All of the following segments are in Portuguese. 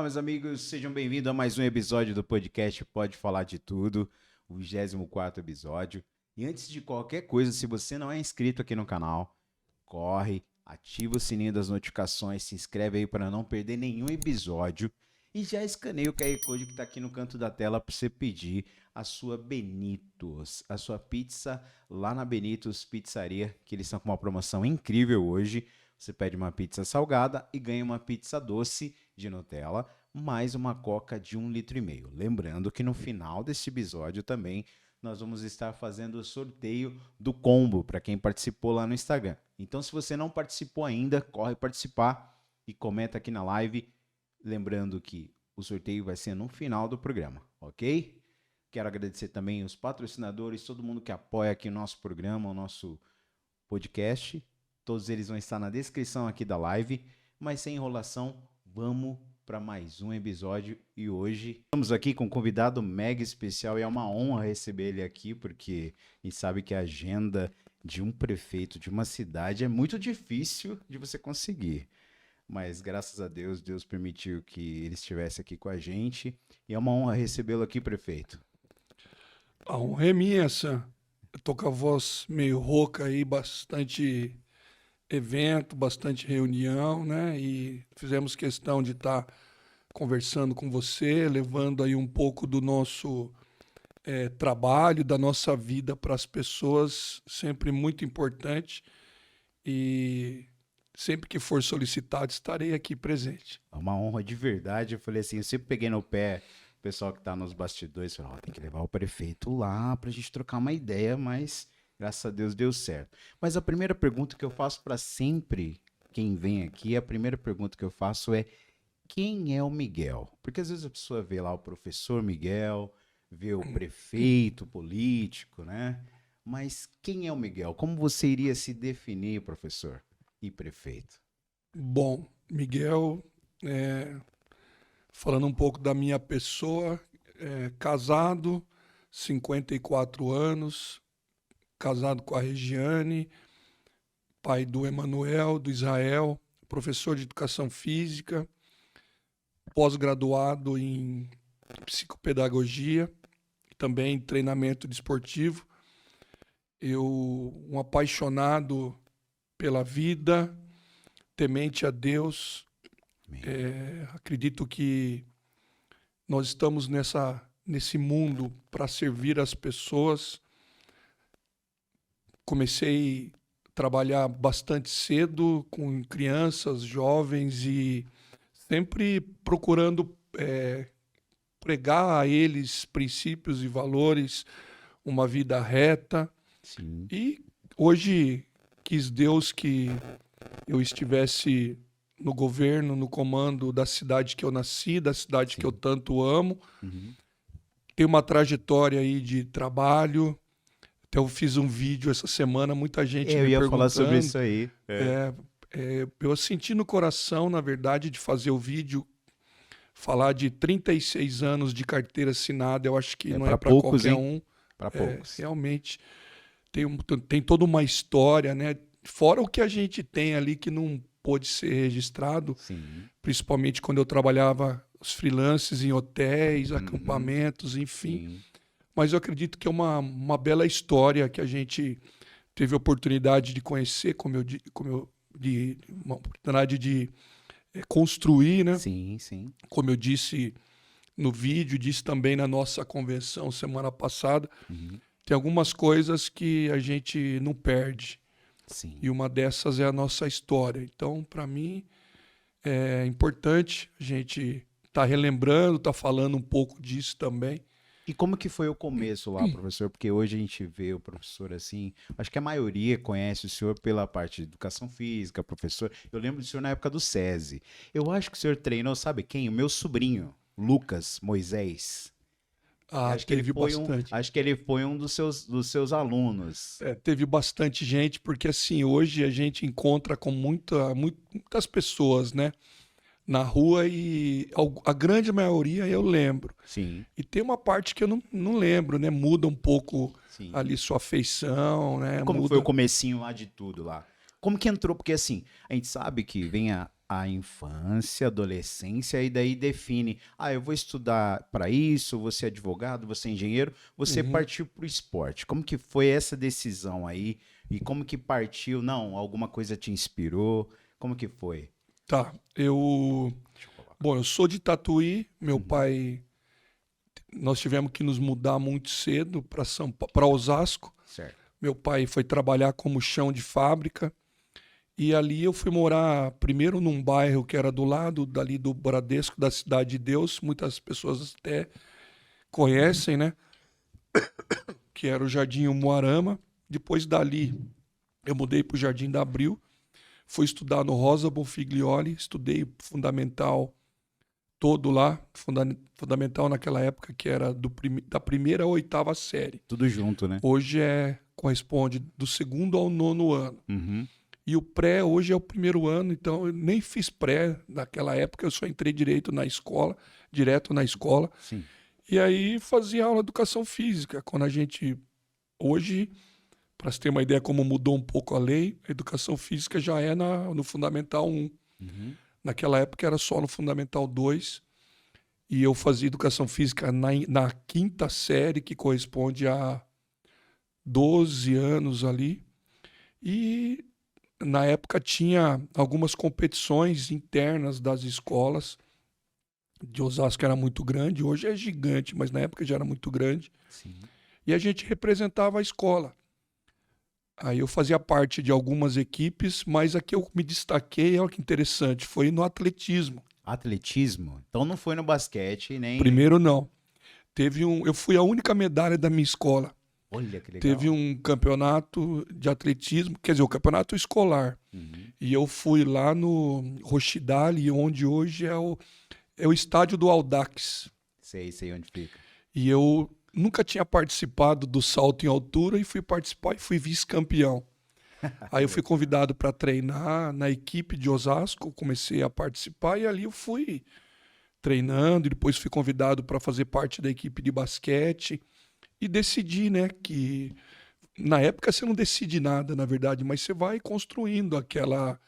Fala, meus amigos, sejam bem-vindos a mais um episódio do podcast Pode Falar de Tudo, o 24º episódio. E antes de qualquer coisa, se você não é inscrito aqui no canal, corre, ativa o sininho das notificações, se inscreve aí para não perder nenhum episódio e já escaneia o QR Code que está aqui no canto da tela para você pedir a sua Benitos, a sua pizza lá na Benitos Pizzaria, que eles estão com uma promoção incrível hoje. Você pede uma pizza salgada e ganha uma pizza doce de Nutella, mais uma coca de 1,5 litro. Lembrando que no final desse episódio também nós vamos estar fazendo o sorteio do combo para quem participou lá no Instagram. Então, se você não participou ainda, corre participar e comenta aqui na live. Lembrando que o sorteio vai ser no final do programa, ok? Quero agradecer também os patrocinadores, todo mundo que apoia aqui o nosso programa, o nosso podcast. Todos eles vão estar na descrição aqui da live, mas sem enrolação, vamos para mais um episódio. E hoje estamos aqui com um convidado mega especial e é uma honra receber ele aqui, porque a gente sabe que a agenda de um prefeito de uma cidade é muito difícil de você conseguir. Mas graças a Deus, Deus permitiu que ele estivesse aqui com a gente e é uma honra recebê-lo aqui, prefeito. A honra é minha, Sam. Eu tô com a voz meio rouca aí, bastante evento, bastante reunião, né? E fizemos questão de estar conversando com você, levando aí um pouco do nosso trabalho, da nossa vida para as pessoas, sempre muito importante. E sempre que for solicitado, estarei aqui presente. É uma honra de verdade. Eu falei assim, eu sempre peguei no pé o pessoal que tá nos bastidores, falou, tem que levar o prefeito lá pra gente trocar uma ideia, mas graças a Deus deu certo. Mas a primeira pergunta que eu faço para sempre quem vem aqui, a primeira pergunta que eu faço é: quem é o Miguel? Porque às vezes a pessoa vê lá o professor Miguel, vê o prefeito político, né? Mas quem é o Miguel? Como você iria se definir, professor e prefeito? Bom, Miguel, falando um pouco da minha pessoa, casado, 54 anos, casado com a Regiane, pai do Emanuel, do Israel, professor de educação física, pós-graduado em psicopedagogia, também em treinamento desportivo. Um apaixonado pela vida, temente a Deus. Acredito que nós estamos nesse mundo para servir as pessoas. Comecei a trabalhar bastante cedo com crianças, jovens e sempre procurando pregar a eles princípios e valores, uma vida reta. Sim. E hoje quis Deus que eu estivesse no governo, no comando da cidade que eu nasci, da cidade que eu tanto amo. Uhum. Tenho uma trajetória aí de trabalho. Até eu fiz um vídeo essa semana, muita gente Eu me ia perguntando. falar sobre isso aí. Eu senti no coração, na verdade, de fazer o vídeo, falar de 36 anos de carteira assinada. Eu acho que não é para qualquer um. Para poucos. Realmente tem toda uma história, né? Fora o que a gente tem ali que não pôde ser registrado, Sim. principalmente quando eu trabalhava os freelances em hotéis, acampamentos, enfim. Sim. Mas eu acredito que é uma bela história que a gente teve a oportunidade de conhecer, uma oportunidade de construir, né? Sim, sim. Como eu disse no vídeo, disse também na nossa convenção semana passada, tem algumas coisas que a gente não perde. Sim. E uma dessas é a nossa história. Então, para mim, é importante a gente estar relembrando, estar falando um pouco disso também. E como que foi o começo lá, professor? Porque hoje a gente vê o professor assim, acho que a maioria conhece o senhor pela parte de educação física, professor. Eu lembro do senhor na época do SESI. Eu acho que o senhor treinou, sabe quem? O meu sobrinho, Lucas Moisés. Acho que teve bastante. acho que ele foi um dos seus alunos. Teve bastante gente, porque assim, hoje a gente encontra com muitas pessoas, né? Na rua e a grande maioria eu lembro. Sim. E tem uma parte que eu não lembro, né? Muda um pouco ali sua feição, né? Como foi o comecinho lá de tudo lá? Como que entrou? Porque assim, a gente sabe que vem a a infância, adolescência, e daí define, eu vou estudar para isso, vou ser advogado, vou ser engenheiro, você partiu para o esporte. Como que foi essa decisão aí? E como que partiu? Não, alguma coisa te inspirou? Como que foi? Tá, Bom, eu sou de Tatuí, meu pai... Nós tivemos que nos mudar muito cedo para Osasco. Certo. Meu pai foi trabalhar como chão de fábrica. E ali eu fui morar primeiro num bairro que era do lado dali do Bradesco, da Cidade de Deus. Muitas pessoas até conhecem, né? Que era o Jardim Umuarama. Depois dali eu mudei para o Jardim da Abril. Fui estudar no Rosa Bonfiglioli. Estudei fundamental todo lá. Fundamental naquela época que era da primeira à oitava série. Tudo junto, né? Hoje corresponde do segundo ao nono ano. Uhum. E o pré hoje é o primeiro ano, então eu nem fiz pré naquela época, eu só entrei direto na escola. Sim. E aí fazia aula de educação física. Quando a gente, hoje, para você ter uma ideia como mudou um pouco a lei, a educação física já é no Fundamental 1. Uhum. Naquela época era só no Fundamental 2. E eu fazia educação física na quinta série, que corresponde a 12 anos ali. E na época tinha algumas competições internas das escolas. De Osasco era muito grande, hoje é gigante, mas na época já era muito grande. Sim. E a gente representava a escola. Aí eu fazia parte de algumas equipes, mas a que eu me destaquei, olha que interessante, foi no atletismo. Atletismo? Então não foi no basquete, nem... Primeiro não. Eu fui a única medalha da minha escola. Olha que legal. Teve um campeonato de atletismo, quer dizer, o campeonato escolar. Uhum. E eu fui lá no Rochidale, onde hoje é o estádio do Audax. Sei onde fica. E eu nunca tinha participado do salto em altura e fui participar e fui vice-campeão. Aí eu fui convidado para treinar na equipe de Osasco, comecei a participar e ali eu fui treinando. E depois fui convidado para fazer parte da equipe de basquete. E decidi, né, que na época você não decide nada, na verdade, mas você vai construindo aquela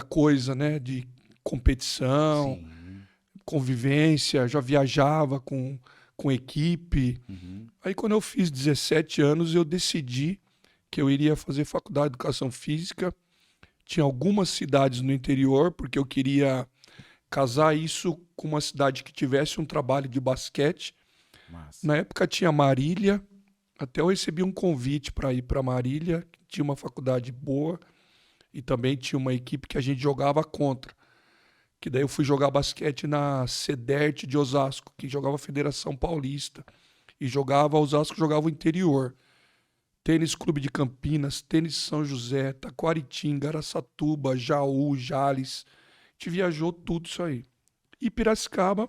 coisa, né, de competição, Sim. convivência, já viajava com equipe. Uhum. Aí quando eu fiz 17 anos, eu decidi que eu iria fazer faculdade de educação física. Tinha algumas cidades no interior, porque eu queria casar isso com uma cidade que tivesse um trabalho de basquete. Massa. Na época tinha Marília, até eu recebi um convite para ir para Marília, tinha uma faculdade boa e também tinha uma equipe que a gente jogava contra. Que daí eu fui jogar basquete na Cedert de Osasco, que jogava a Federação Paulista. E Osasco jogava o interior. Tênis Clube de Campinas, Tênis São José, Taquaritinga, Araçatuba, Jaú, Jales. A gente viajou tudo isso aí. E Piracicaba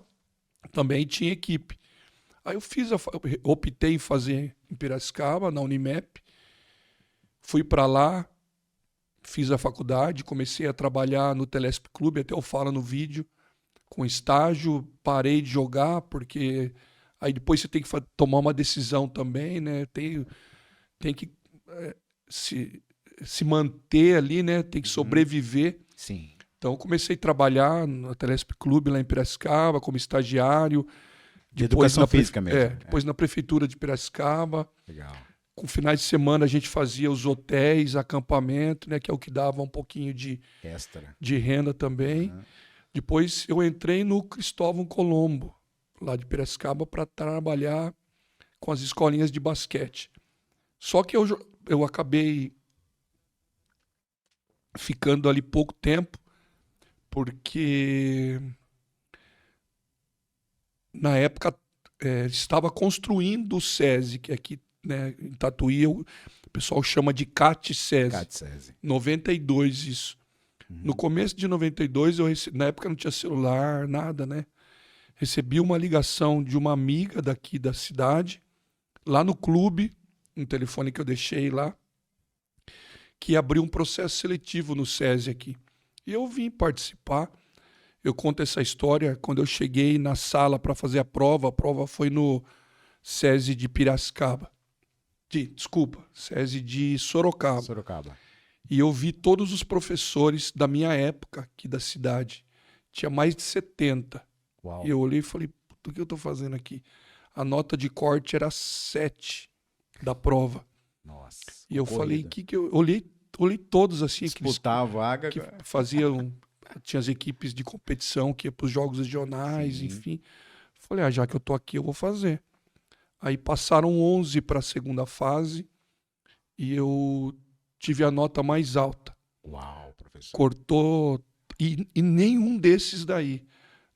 também tinha equipe. Aí eu optei em fazer em Piracicaba, na Unimep. Fui para lá, fiz a faculdade, comecei a trabalhar no Telesp Clube, até eu falo no vídeo, com estágio. Parei de jogar, porque aí depois você tem que tomar uma decisão também, né? Tem que se manter ali, né? Tem que sobreviver. Sim. Então eu comecei a trabalhar no Telesp Clube lá em Piracicaba, como estagiário. De educação física mesmo. Depois na prefeitura de Piracicaba. Legal. Com finais de semana a gente fazia os hotéis, acampamento, né, que é o que dava um pouquinho de renda também. Uhum. Depois eu entrei no Cristóvão Colombo, lá de Piracicaba, para trabalhar com as escolinhas de basquete. Só que eu acabei ficando ali pouco tempo, porque na época estava construindo o SESI, que aqui, né, em Tatuí o pessoal chama de CAT-SESI. 92 isso. Uhum. No começo de 92, na época não tinha celular, nada, né? Recebi uma ligação de uma amiga daqui da cidade, lá no clube, um telefone que eu deixei lá, que abriu um processo seletivo no SESI aqui. E eu vim participar. Eu conto essa história quando eu cheguei na sala para fazer a prova. A prova foi no SESI de Piracicaba. SESI de Sorocaba. E eu vi todos os professores da minha época aqui da cidade. Tinha mais de 70. Uau. E eu olhei e falei, o que eu tô fazendo aqui? A nota de corte era 7 da prova. Nossa. E eu falei, concorrida. que eu olhei todos assim, aqueles Disputar a vaga. que faziam, tinha as equipes de competição que ia para os jogos regionais, Sim. enfim. Falei, já que eu tô aqui, eu vou fazer. Aí passaram 11 para a segunda fase e eu tive a nota mais alta. Uau, professor. Cortou, e nenhum desses daí.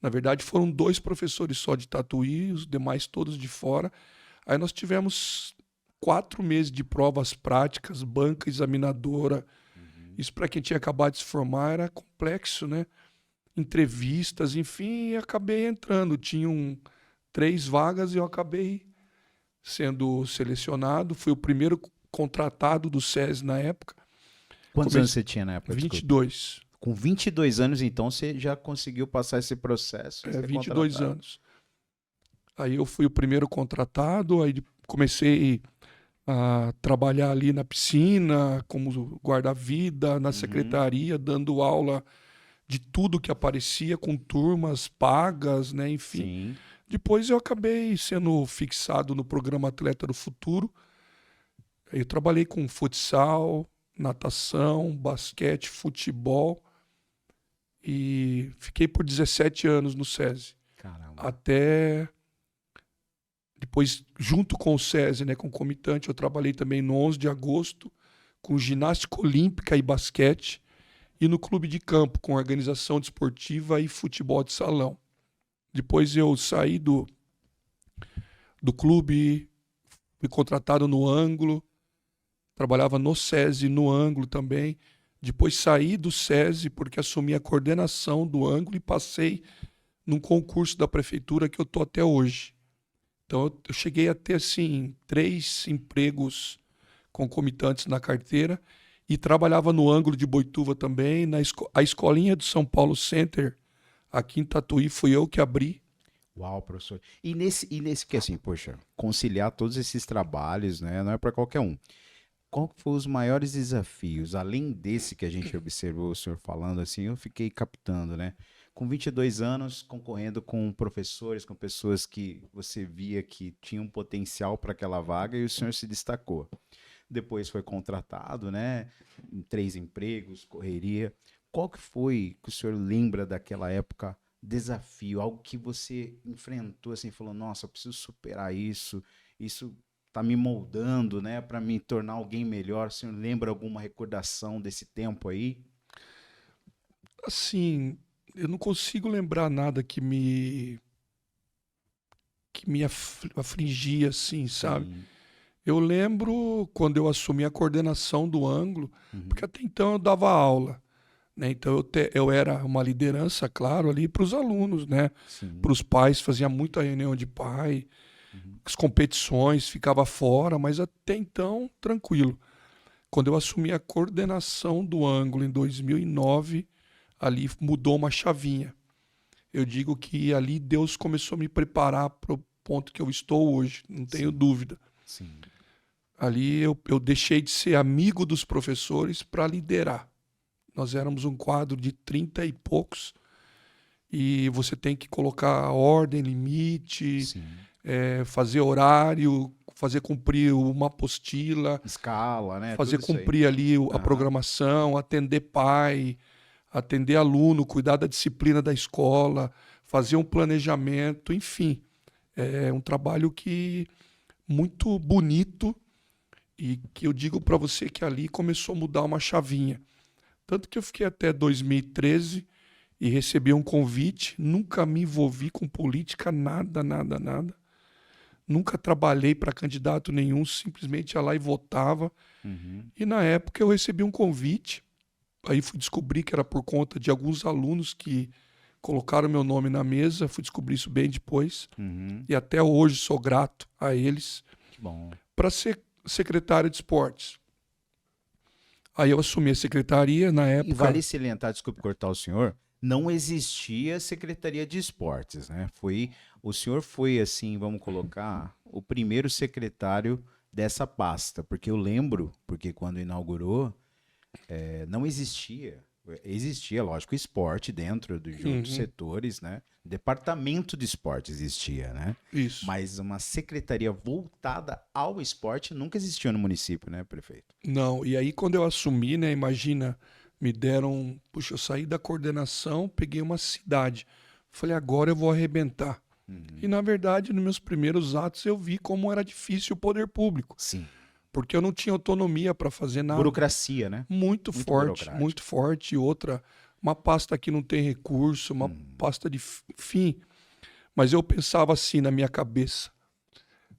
Na verdade, foram 2 professores só de Tatuí, os demais todos de fora. Aí nós tivemos 4 meses de provas práticas, banca examinadora. Isso para quem tinha acabado de se formar era complexo, né? Entrevistas, enfim, e acabei entrando. Tinham 3 vagas e eu acabei sendo selecionado. Fui o primeiro contratado do SESI na época. Quantos anos você tinha na época? Desculpa. 22. Com 22 anos, então, você já conseguiu passar esse processo? e ser 22 contratado. anos. Aí eu fui o primeiro contratado, aí comecei a trabalhar ali na piscina, como guarda-vida, na secretaria, dando aula de tudo que aparecia, com turmas pagas, né? Enfim. Sim. Depois eu acabei sendo fixado no programa Atleta do Futuro. Eu trabalhei com futsal, natação, basquete, futebol e fiquei por 17 anos no SESI. Caramba. Até depois, junto com o SESI, né, concomitante, eu trabalhei também no 11 de agosto com ginástica olímpica e basquete e no clube de campo com organização desportiva e futebol de salão. Depois eu saí do clube, fui contratado no Ângulo, trabalhava no SESI, no Ângulo também. Depois saí do SESI porque assumi a coordenação do Ângulo e passei num concurso da prefeitura que eu estou até hoje. Então eu cheguei a ter assim 3 empregos concomitantes na carteira e trabalhava no Ângulo de Boituva também, a escolinha do São Paulo Center, aqui em Tatuí, fui eu que abri. Uau, professor. E nesse que assim, poxa, conciliar todos esses trabalhos, né, não é para qualquer um. Qual que foram os maiores desafios, além desse que a gente observou o senhor falando assim, eu fiquei captando, né? Com 22 anos, concorrendo com professores, com pessoas que você via que tinham potencial para aquela vaga e o senhor se destacou. Depois foi contratado, né? Em 3 empregos, correria. Qual que foi que o senhor lembra daquela época, desafio, algo que você enfrentou assim, falou, nossa, eu preciso superar isso tá me moldando, né, para me tornar alguém melhor. O senhor lembra alguma recordação desse tempo aí? Assim, eu não consigo lembrar nada que me afligia, assim, sabe? Sim. Eu lembro quando eu assumi a coordenação do Ângulo, Uhum. porque até então eu dava aula, né? Então eu era uma liderança, claro, ali para os alunos, né? Sim. Para os pais, fazia muita reunião de pai, as competições, ficava fora, mas até então tranquilo. Quando eu assumi a coordenação do Ângulo em 2009, ali mudou uma chavinha. Eu digo que ali Deus começou a me preparar para o ponto que eu estou hoje, não tenho dúvida. Sim. Ali eu deixei de ser amigo dos professores para liderar. Nós éramos um quadro de 30 e poucos e você tem que colocar ordem, limite, fazer horário, fazer cumprir uma apostila, Escala, né? fazer Tudo isso aí. cumprir ali a programação, atender pai, atender aluno, cuidar da disciplina da escola, fazer um planejamento, enfim. É um trabalho que muito bonito e que eu digo para você que ali começou a mudar uma chavinha. Tanto que eu fiquei até 2013 e recebi um convite, nunca me envolvi com política, nada. Nunca trabalhei para candidato nenhum, simplesmente ia lá e votava. E na época eu recebi um convite, aí fui descobrir que era por conta de alguns alunos que colocaram meu nome na mesa, fui descobrir isso bem depois. E até hoje sou grato a eles. Que bom. Para ser secretário de esportes. Aí eu assumi a secretaria na época. E vale salientar, desculpe cortar o senhor, não existia Secretaria de Esportes, né? O senhor foi, assim, vamos colocar, o primeiro secretário dessa pasta, porque eu lembro, porque quando inaugurou, não existia. Existia, lógico, esporte dentro de outros setores, né? Departamento de esporte existia, né? Isso. Mas uma secretaria voltada ao esporte nunca existiu no município, né, prefeito? Não, e aí quando eu assumi, né, imagina, me deram, puxa, eu saí da coordenação, peguei uma cidade. Falei, agora eu vou arrebentar. E na verdade, nos meus primeiros atos eu vi como era difícil o poder público, Sim. porque eu não tinha autonomia para fazer nada. Burocracia, né? Muito forte, burocrático. muito forte. E outra, uma pasta que não tem recurso, uma pasta de fim. Mas eu pensava assim na minha cabeça.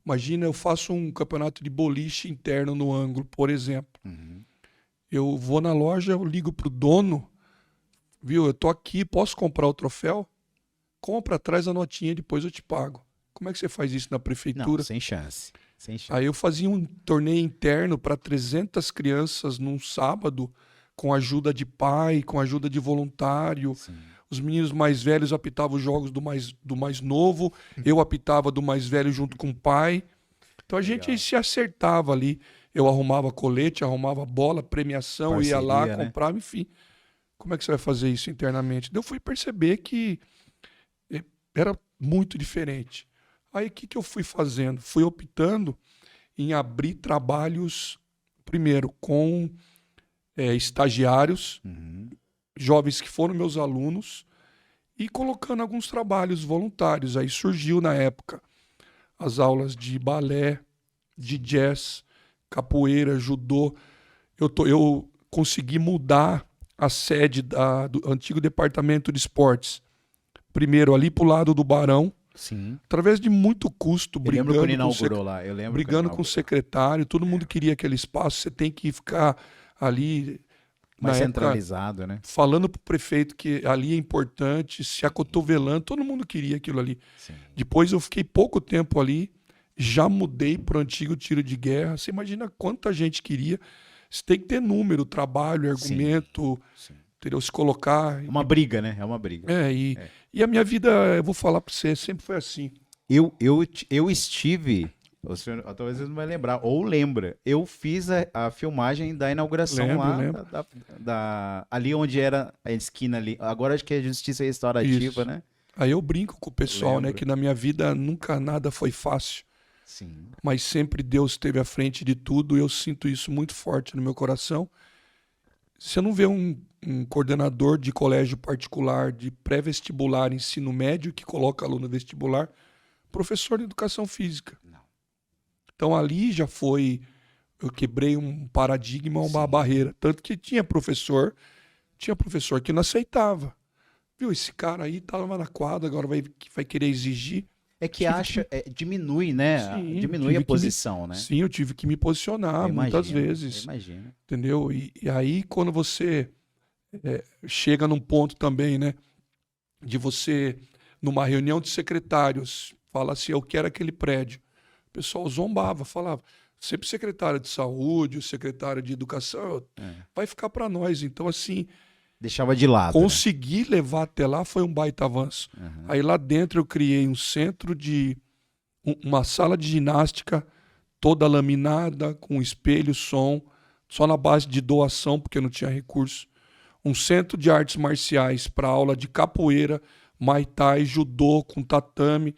Imagina, eu faço um campeonato de boliche interno no ângulo, por exemplo. Eu vou na loja, eu ligo pro dono, viu? Eu tô aqui, posso comprar o troféu? Compra, traz a notinha, depois eu te pago. Como é que você faz isso na prefeitura? Não, sem chance. Sem chance. Aí eu fazia um torneio interno para 300 crianças num sábado, com ajuda de pai, com ajuda de voluntário. Sim. Os meninos mais velhos apitavam os jogos do mais novo, eu apitava do mais velho junto com o pai. Então a gente se acertava ali. Eu arrumava colete, arrumava bola, premiação, Parceria, ia lá, né? comprava, enfim. Como é que você vai fazer isso internamente? Daí eu fui perceber que era muito diferente. Aí o que eu fui fazendo? Fui optando em abrir trabalhos, primeiro, com estagiários, jovens que foram meus alunos, e colocando alguns trabalhos voluntários. Aí surgiu, na época, as aulas de balé, de jazz, capoeira, judô. Eu consegui mudar a sede do antigo departamento de esportes. Primeiro, ali para o lado do Barão, Sim. através de muito custo, Eu lembro quando brigando inaugurou lá. Eu lembro brigando quando com o inaugurou. secretário, todo mundo queria aquele espaço, você tem que ficar ali, Mais na época, centralizado, né? falando pro prefeito que ali é importante, se acotovelando, todo mundo queria aquilo ali. Sim. Depois eu fiquei pouco tempo ali, já mudei pro antigo tiro de guerra, você imagina quanta gente queria, você tem que ter número, trabalho, argumento, Sim. entendeu? Se colocar... É uma briga, né? É uma briga. E a minha vida, eu vou falar pra você, sempre foi assim. Eu estive, o senhor talvez você não vai lembrar, ou lembra, eu fiz a filmagem da inauguração Lembro. ali onde era a esquina ali. Agora acho que é Justiça Restaurativa, Isso. né? Aí eu brinco com o pessoal, né, Lembro. que na minha vida nunca nada foi fácil, Sim. mas sempre Deus esteve à frente de tudo, e eu sinto isso muito forte no meu coração. Você não vê um coordenador de colégio particular, de pré-vestibular, ensino médio, que coloca aluno vestibular, professor de educação física. Não. Então ali já foi, eu quebrei um paradigma, uma barreira. Tanto que tinha professor que não aceitava. Viu, esse cara aí tava na quadra, agora vai querer exigir. É que diminui, né? Sim, Diminui a tive que posição, né? Sim, eu tive que me posicionar Eu muitas imagino, vezes. eu imagino. Entendeu? E aí, quando você chega num ponto também, né, de você, numa reunião de secretários, fala assim, eu quero aquele prédio. O pessoal zombava, falava, sempre secretário de saúde, o secretário de educação, vai ficar para nós. Então, assim, Deixava de lado. conseguir levar até lá foi um baita avanço. Aí lá dentro eu criei um centro uma sala de ginástica toda laminada, com espelho, som, só na base de doação, porque não tinha recurso. Um centro de artes marciais para aula de capoeira, muay thai, judô, com tatame,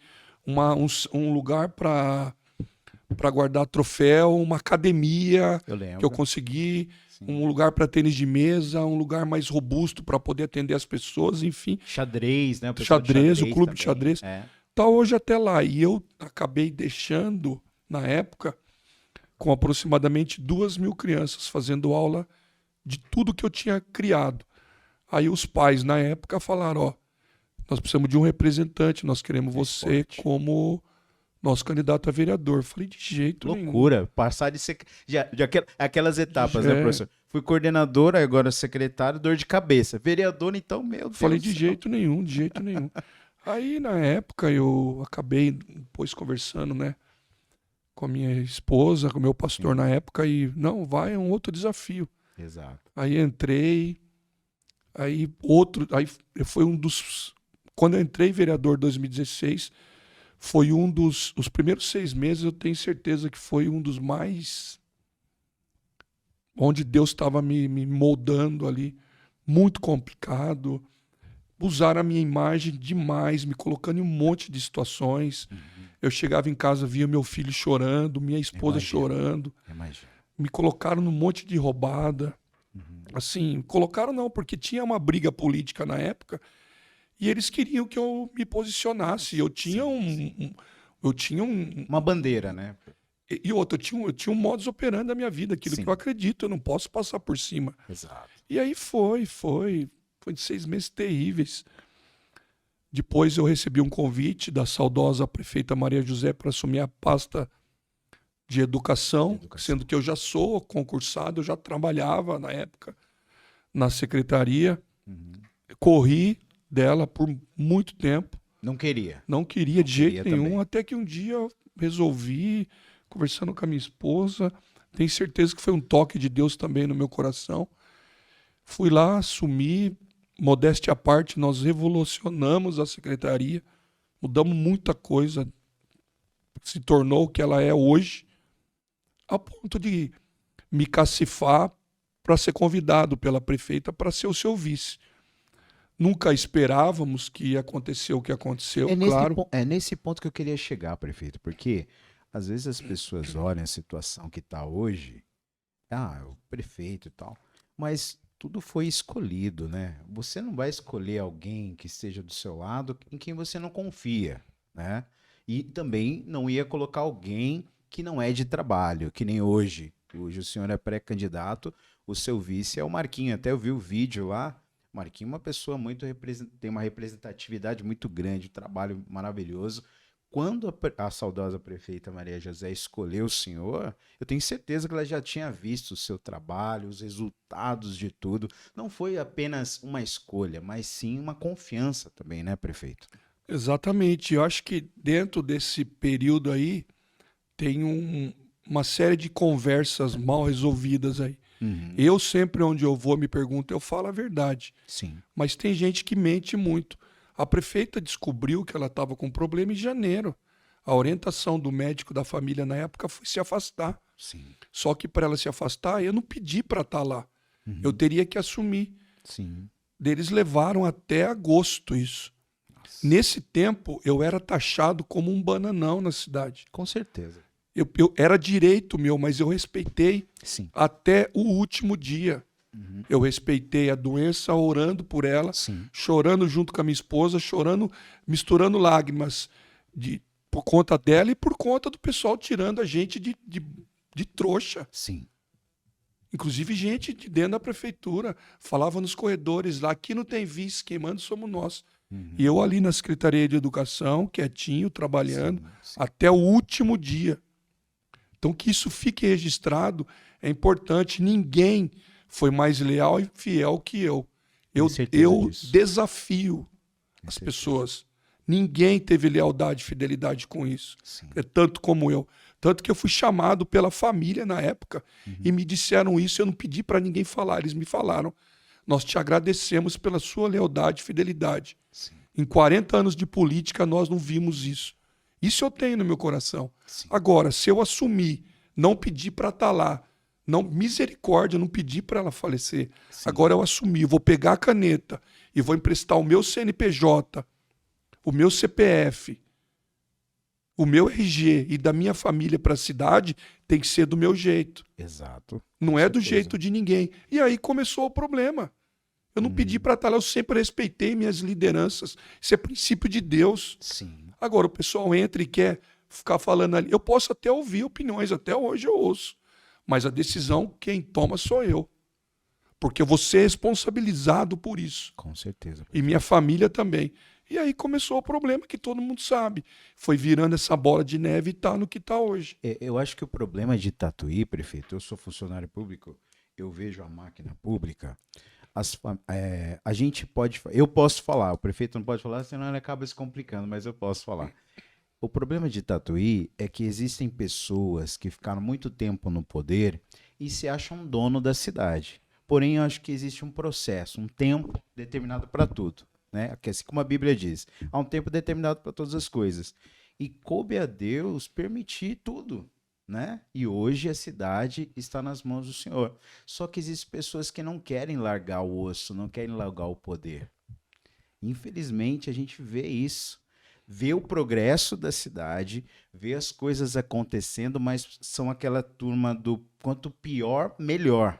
um lugar para guardar troféu, uma academia Eu lembro. que eu consegui, Sim. um lugar para tênis de mesa, um lugar mais robusto para poder atender as pessoas, enfim. Xadrez, né? O pessoal de Xadrez, o clube de também. xadrez. Tá hoje até lá. E eu acabei deixando, na época, com aproximadamente 2.000 crianças fazendo aula de tudo que eu tinha criado. Aí os pais, na época, falaram, ó, nós precisamos de um representante, nós queremos você esporte. como nosso candidato a vereador. Falei, de jeito nenhum. Loucura. Passar de aquelas etapas, né, professor? Fui coordenador, agora secretário, dor de cabeça. Vereador, então, meu Deus. Falei, de jeito nenhum, de jeito nenhum. Aí, na época, eu acabei depois conversando, né, com a minha esposa, com o meu pastor na época, e não, é um outro desafio. Exato. Aí entrei, aí foi um dos... Quando eu entrei vereador em 2016, foi os primeiros 6 meses, eu tenho certeza que foi um dos mais onde Deus estava me moldando ali, muito complicado. Usaram a minha imagem demais, me colocando em um monte de situações. Eu chegava em casa, via meu filho chorando, minha esposa Imagino. chorando. Imagina. Me colocaram num monte de roubada. Assim, colocaram não, porque tinha uma briga política na época e eles queriam que eu me posicionasse. Eu tinha eu tinha um. Uma bandeira, né? E outra, eu tinha um modus operandi da minha vida, aquilo Sim. que eu acredito, eu não posso passar por cima. Exato. E aí foi de 6 meses terríveis. Depois eu recebi um convite da saudosa prefeita Maria José para assumir a pasta de educação, sendo que eu já sou concursado, eu já trabalhava na época na secretaria, corri dela por muito tempo. Não queria. Não queria de jeito nenhum, também. até que um dia eu resolvi, conversando com a minha esposa, tenho certeza que foi um toque de Deus também no meu coração. Fui lá, assumi, modéstia à parte, nós revolucionamos a secretaria, mudamos muita coisa, se tornou o que ela é hoje, a ponto de me cacifar para ser convidado pela prefeita para ser o seu vice. Nunca esperávamos que ia acontecer o que aconteceu, claro. É nesse ponto que eu queria chegar, prefeito, porque às vezes as pessoas olham a situação que está hoje, o prefeito e tal, mas tudo foi escolhido, né? Você não vai escolher alguém que esteja do seu lado em quem você não confia, né? E também não ia colocar alguém que não é de trabalho, que nem hoje. Hoje o senhor é pré-candidato, o seu vice é o Marquinho. Até eu vi o vídeo lá. O Marquinho é uma pessoa tem uma representatividade muito grande, um trabalho maravilhoso. Quando a saudosa prefeita Maria José escolheu o senhor, eu tenho certeza que ela já tinha visto o seu trabalho, os resultados de tudo. Não foi apenas uma escolha, mas sim uma confiança também, né, prefeito? Exatamente. Eu acho que dentro desse período aí tem uma série de conversas mal resolvidas aí. Eu sempre, onde eu vou, me pergunto, eu falo a verdade. Sim. Mas tem gente que mente muito. A prefeita descobriu que ela estava com problema em janeiro. A orientação do médico da família na época foi se afastar. Sim. Só que para ela se afastar, eu não pedi para estar lá. Eu teria que assumir. Sim. Eles levaram até agosto isso. Nossa. Nesse tempo, eu era taxado como um bananão na cidade. Com certeza. Eu era direito meu, mas eu respeitei Sim. até o último dia. Eu respeitei a doença, orando por ela, Sim. chorando junto com a minha esposa, chorando, misturando lágrimas por conta dela e por conta do pessoal tirando a gente de trouxa. Sim. Inclusive gente de dentro da prefeitura. Falava nos corredores lá, aqui não tem vice, quem manda somos nós. E eu ali na Secretaria de Educação, quietinho, trabalhando, Sim. até o último dia. Então, que isso fique registrado é importante. Ninguém foi mais leal e fiel que eu. Eu desafio as pessoas. Ninguém teve lealdade e fidelidade com isso. Sim. É tanto como eu. Tanto que eu fui chamado pela família na época e me disseram isso. Eu não pedi para ninguém falar. Eles me falaram. Nós te agradecemos pela sua lealdade e fidelidade. Sim. Em 40 anos de política, nós não vimos isso. Isso eu tenho no meu coração. Sim. Agora, se eu assumir, não pedir para estar lá, não, misericórdia, não pedir para ela falecer. Sim. Agora eu assumi, vou pegar a caneta e vou emprestar o meu CNPJ, o meu CPF, o meu RG e da minha família para a cidade, tem que ser do meu jeito. Exato. Não é do jeito de ninguém. E aí começou o problema. Eu não pedi para estar lá, eu sempre respeitei minhas lideranças. Isso é princípio de Deus. Sim. Agora o pessoal entra e quer ficar falando ali. Eu posso até ouvir opiniões, até hoje eu ouço. Mas a decisão, quem toma sou eu. Porque eu vou ser responsabilizado por isso. Com certeza. E minha família também. E aí começou o problema que todo mundo sabe. Foi virando essa bola de neve e tá no que tá hoje. Eu acho que o problema de Tatuí, prefeito, eu sou funcionário público, eu vejo a máquina pública, a gente pode, eu posso falar, o prefeito não pode falar, senão ele acaba se complicando, mas eu posso falar. O problema de Tatuí é que existem pessoas que ficaram muito tempo no poder e se acham dono da cidade. Porém, eu acho que existe um processo, um tempo determinado para tudo, né? Assim como a Bíblia diz, há um tempo determinado para todas as coisas. E coube a Deus permitir tudo. né? E hoje a cidade está nas mãos do Senhor. Só que existem pessoas que não querem largar o osso, não querem largar o poder. Infelizmente, a gente vê isso. Vê o progresso da cidade, vê as coisas acontecendo, mas são aquela turma do quanto pior, melhor.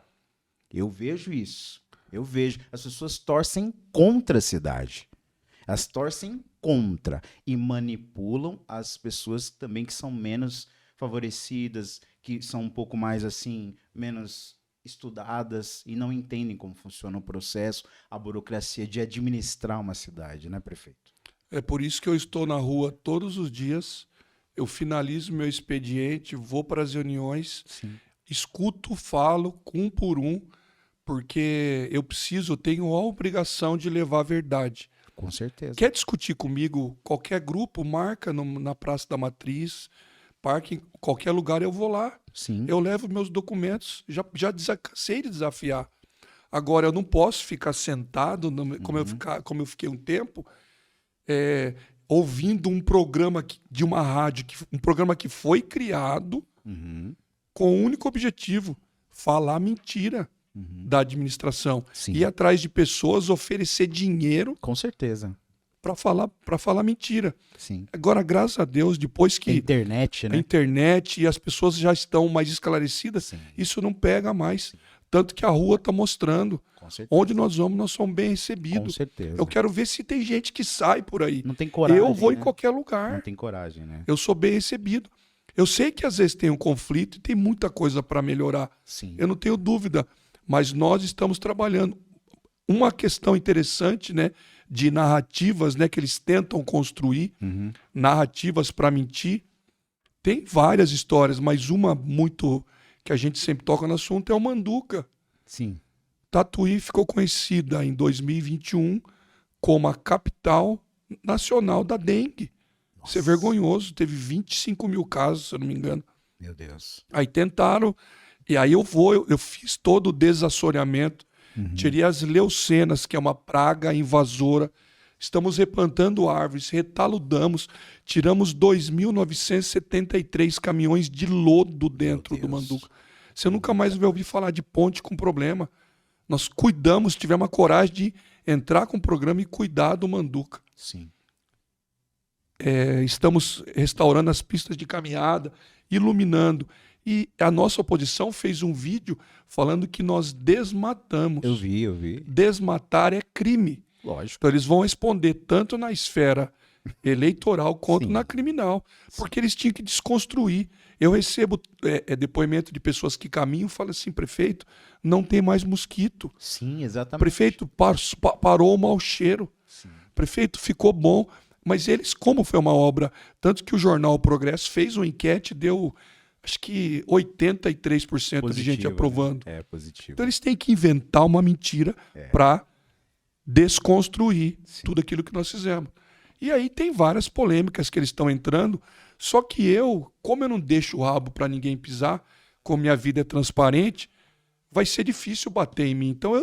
Eu vejo isso. Eu vejo. As pessoas torcem contra a cidade. Elas torcem contra e manipulam as pessoas também que são menos favorecidas, que são um pouco mais assim, menos estudadas e não entendem como funciona o processo, a burocracia de administrar uma cidade, né, prefeito? É por isso que eu estou na rua todos os dias, eu finalizo meu expediente, vou para as reuniões, Sim. escuto, falo, um por um, porque eu tenho a obrigação de levar a verdade. Com certeza. Quer discutir comigo, qualquer grupo, marca na Praça da Matriz, parque, em qualquer lugar, eu vou lá. Sim. Eu levo meus documentos, já cansei de desafiar. Agora, eu não posso ficar sentado, como eu fiquei um tempo, ouvindo um programa de uma rádio, um programa que foi criado com o único objetivo, falar mentira da administração. Sim. Ir atrás de pessoas, oferecer dinheiro Com certeza. para falar mentira. Sim. Agora, graças a Deus, depois que A internet, a né? internet e as pessoas já estão mais esclarecidas, Sim. isso não pega mais. Tanto que a rua está mostrando. Com certeza. Onde nós vamos, nós somos bem Com recebidos. certeza. Eu quero ver se tem gente que sai por aí. Não tem coragem. Eu vou né? em qualquer Não lugar. tem coragem, né? Eu sou bem recebido. Eu sei que às vezes tem um conflito e tem muita coisa para melhorar. Sim. Eu não tenho dúvida. Mas nós estamos trabalhando. Uma questão interessante, né, de narrativas, né, que eles tentam construir, narrativas para mentir. Tem várias histórias, mas uma muito que a gente sempre toca no assunto é o Manduca. Sim. Tatuí ficou conhecida em 2021 como a capital nacional da dengue. Isso é vergonhoso. Teve 25 mil casos, se eu não me engano. Meu Deus. Aí tentaram, e aí eu fiz todo o desassoreamento, tirei as leucenas, que é uma praga invasora. Estamos replantando árvores, retaludamos, tiramos 2.973 caminhões de lodo dentro do Manduca. Você nunca mais vai ouvir falar de ponte com problema. Nós cuidamos, tivemos a coragem de entrar com o programa e cuidar do Manduca. Sim. Estamos restaurando as pistas de caminhada, iluminando. E a nossa oposição fez um vídeo falando que nós desmatamos. Eu vi. Desmatar é crime. Lógico. Então eles vão responder tanto na esfera eleitoral quanto Sim. na criminal. Porque eles tinham que desconstruir. Eu recebo depoimento de pessoas que caminham e falam assim, prefeito, não tem mais mosquito. Sim, exatamente. Prefeito, parou o mau cheiro. Sim. Prefeito, ficou bom. Mas eles, como foi uma obra, tanto que o jornal O Progresso fez uma enquete, deu acho que 83% Positivo, de gente aprovando. Né? É positivo. Então eles têm que inventar uma mentira para desconstruir tudo aquilo que nós fizemos. E aí tem várias polêmicas que eles estão entrando, só que como eu não deixo o rabo para ninguém pisar, como minha vida é transparente, vai ser difícil bater em mim. Então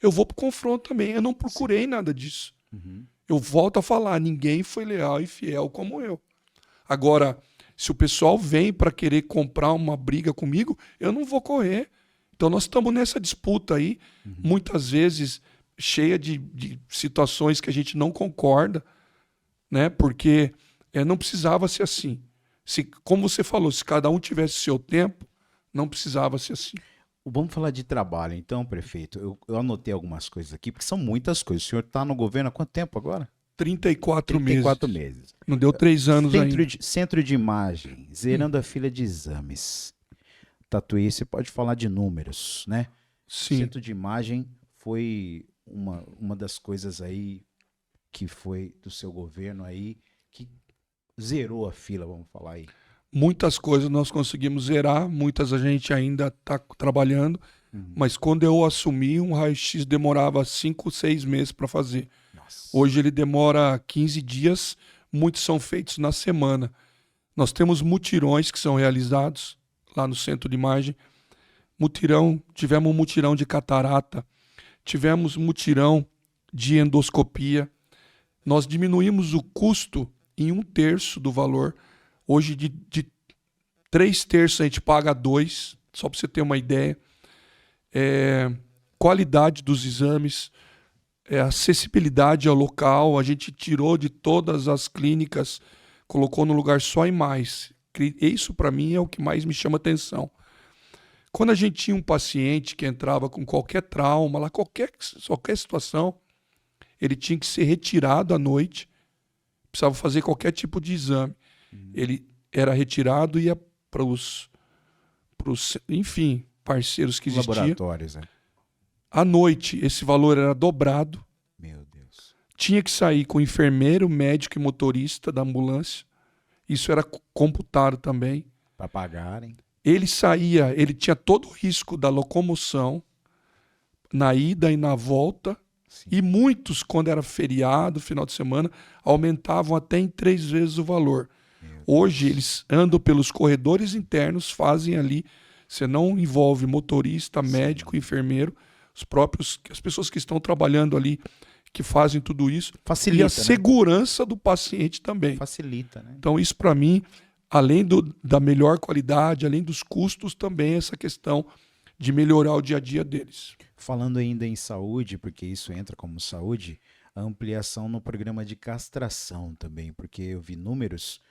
eu vou para o confronto também. Eu não procurei nada disso. Eu volto a falar, ninguém foi leal e fiel como eu. Agora, se o pessoal vem para querer comprar uma briga comigo, eu não vou correr. Então nós estamos nessa disputa aí, muitas vezes cheia de situações que a gente não concorda, né? Porque não precisava ser assim. Como você falou, se cada um tivesse seu tempo, não precisava ser assim. Vamos falar de trabalho, então, prefeito. Eu anotei algumas coisas aqui, porque são muitas coisas. O senhor está no governo há quanto tempo agora? 34 meses. Não deu 3 anos ainda. Centro de imagem, zerando a fila de exames. Tatuí, você pode falar de números, né? Sim. Centro de imagem foi uma das coisas aí que foi do seu governo aí, que zerou a fila, vamos falar aí. Muitas coisas nós conseguimos zerar, muitas a gente ainda está trabalhando, mas quando eu assumi, um raio-x demorava 5, 6 meses para fazer. Nossa. Hoje ele demora 15 dias, muitos são feitos na semana. Nós temos mutirões que são realizados lá no centro de imagem. Tivemos um mutirão de catarata, tivemos mutirão de endoscopia. Nós diminuímos o custo em 1/3 do valor. Hoje de 3/3 a gente paga 2, só para você ter uma ideia. Qualidade dos exames, acessibilidade ao local, a gente tirou de todas as clínicas, colocou no lugar só em mais. Isso para mim é o que mais me chama atenção. Quando a gente tinha um paciente que entrava com qualquer trauma, lá, qualquer situação, ele tinha que ser retirado à noite, precisava fazer qualquer tipo de exame. Ele era retirado e ia para os, enfim, parceiros que existiam. Laboratórios, né? À noite, esse valor era dobrado. Meu Deus. Tinha que sair com enfermeiro, médico e motorista da ambulância. Isso era computado também. Para pagarem. Ele saía, ele tinha todo o risco da locomoção na ida e na volta. Sim. E muitos, quando era feriado, final de semana, aumentavam até em 3 vezes o valor. Hoje, eles andam pelos corredores internos, fazem ali. Você não envolve motorista, médico, enfermeiro, as pessoas que estão trabalhando ali, que fazem tudo isso. Facilita, e a segurança do paciente também. Facilita, né? Então, isso para mim, além da melhor qualidade, além dos custos, também essa questão de melhorar o dia a dia deles. Falando ainda em saúde, porque isso entra como saúde, a ampliação no programa de castração também, porque eu vi números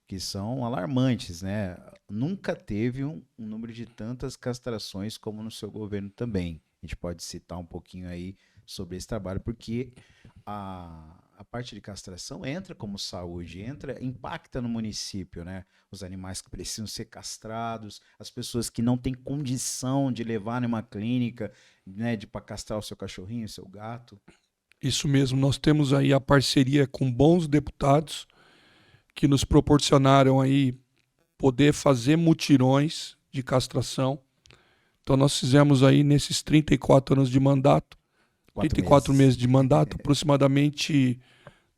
que são alarmantes, né? Nunca teve um número de tantas castrações como no seu governo também. A gente pode citar um pouquinho aí sobre esse trabalho, porque a parte de castração entra como saúde, impacta no município, né? Os animais que precisam ser castrados, as pessoas que não têm condição de levar numa clínica, né, para castrar o seu cachorrinho, o seu gato. Isso mesmo, nós temos aí a parceria com bons deputados que nos proporcionaram aí poder fazer mutirões de castração. Então nós fizemos aí nesses 34 anos de mandato, 34 meses de mandato, aproximadamente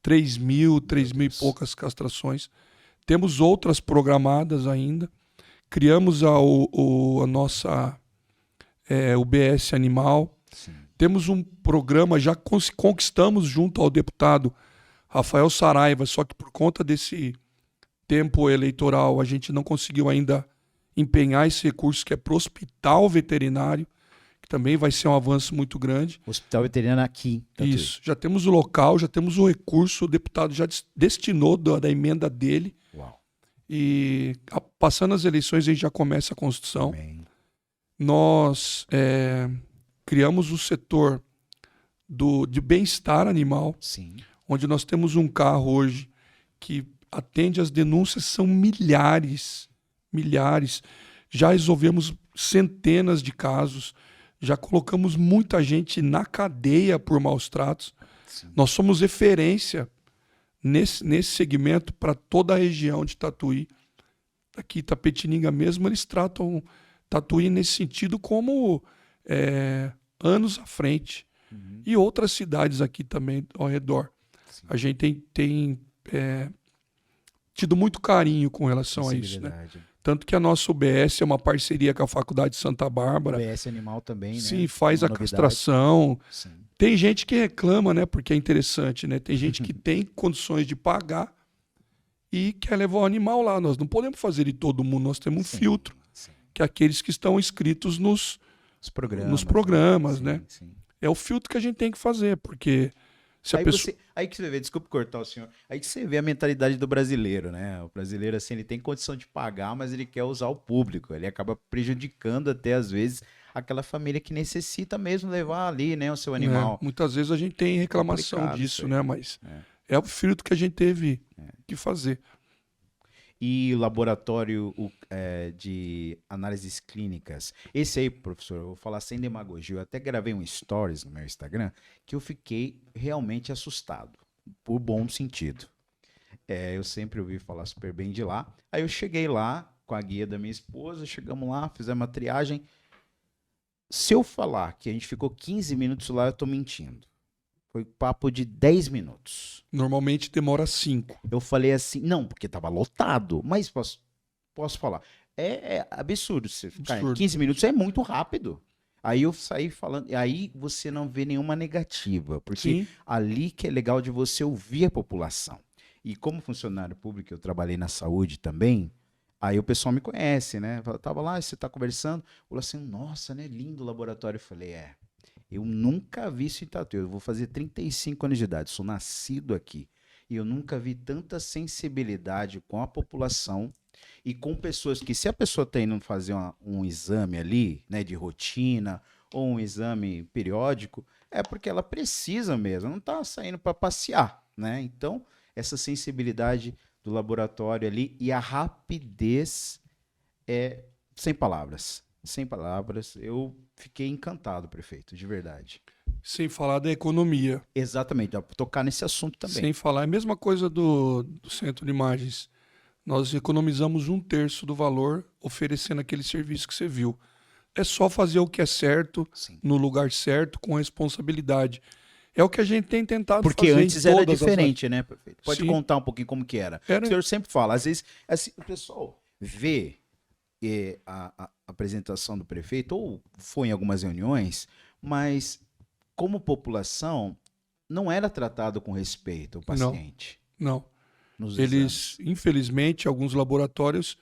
3 mil e poucas castrações. Temos outras programadas ainda. Criamos a nossa UBS Animal. Sim. Temos um programa, já conquistamos junto ao deputado Rafael Saraiva, só que por conta desse tempo eleitoral a gente não conseguiu ainda empenhar esse recurso, que é para o hospital veterinário, que também vai ser um avanço muito grande. Hospital veterinário aqui. Isso, já temos o local, já temos o recurso, o deputado já destinou da emenda dele. Uau. E passando as eleições a gente já começa a construção. Amém. Nós criamos o setor de bem-estar animal. Sim. Onde nós temos um carro hoje que atende as denúncias, são milhares. Já resolvemos centenas de casos, já colocamos muita gente na cadeia por maus tratos. Sim. Nós somos referência nesse segmento para toda a região de Tatuí. Aqui, Itapetininga mesmo, eles tratam Tatuí nesse sentido como anos à frente. Uhum. E outras cidades aqui também ao redor. Sim. A gente tem tido muito carinho com relação a isso, né? Tanto que a nossa UBS é uma parceria com a Faculdade de Santa Bárbara. UBS Animal também, né? Sim, faz uma a novidade. castração. Sim. Tem gente que reclama, né? Porque é interessante, né? Tem gente que tem condições de pagar e quer levar o animal lá. Nós não podemos fazer de todo mundo. Nós temos um filtro, que é aqueles que estão inscritos nos programas, né? Sim. É o filtro que a gente tem que fazer, porque se a Aí, pessoa... aí que você vê, desculpa cortar o senhor, aí que você vê a mentalidade do brasileiro, né? O brasileiro, assim, ele tem condição de pagar, mas ele quer usar o público. Ele acaba prejudicando até, às vezes, aquela família que necessita mesmo levar ali, né, o seu animal. Muitas vezes a gente tem reclamação disso, né? Mas é o filtro que a gente teve que fazer. E o laboratório de análises clínicas. Esse aí, professor, eu vou falar sem demagogia. Eu até gravei um stories no meu Instagram que eu fiquei realmente assustado, por bom sentido. Eu sempre ouvi falar super bem de lá. Aí eu cheguei lá com a guia da minha esposa, chegamos lá, fizemos uma triagem. Se eu falar que a gente ficou 15 minutos lá, eu tô mentindo. Foi papo de 10 minutos. Normalmente demora 5. Eu falei assim, não, porque tava lotado, mas posso falar. É absurdo. Você ficar 15 minutos é muito rápido. Aí eu saí falando, aí você não vê nenhuma negativa, porque ali que é legal de você ouvir a população. E como funcionário público, eu trabalhei na saúde também, Aí o pessoal me conhece, né? Tava lá, você tá conversando, falou assim, nossa, né? Lindo o laboratório. Eu falei, eu nunca vi isso em Tatuí. Eu vou fazer 35 anos de idade, sou nascido aqui. E eu nunca vi tanta sensibilidade com a população e com pessoas que, se a pessoa está indo fazer um exame ali, né, de rotina, ou um exame periódico, é porque ela precisa mesmo, não está saindo para passear, né? Então, essa sensibilidade do laboratório ali e a rapidez é sem palavras. Sem palavras. Eu fiquei encantado, prefeito, de verdade. Sem falar da economia. Exatamente, dá para tocar nesse assunto também. Sem falar, é a mesma coisa do centro de imagens. Nós economizamos 1/3 do valor oferecendo aquele serviço que você viu. É só fazer o que é certo, Sim. no lugar certo, com responsabilidade. É o que a gente tem tentado Porque fazer antes em era todas as diferente, né, prefeito? Pode Sim. contar um pouquinho como que era. O senhor sempre fala, às vezes, assim, o pessoal vê a apresentação do prefeito, ou foi em algumas reuniões, mas como população, não era tratado com respeito o paciente. Não. Nos Eles, exames. infelizmente, alguns laboratórios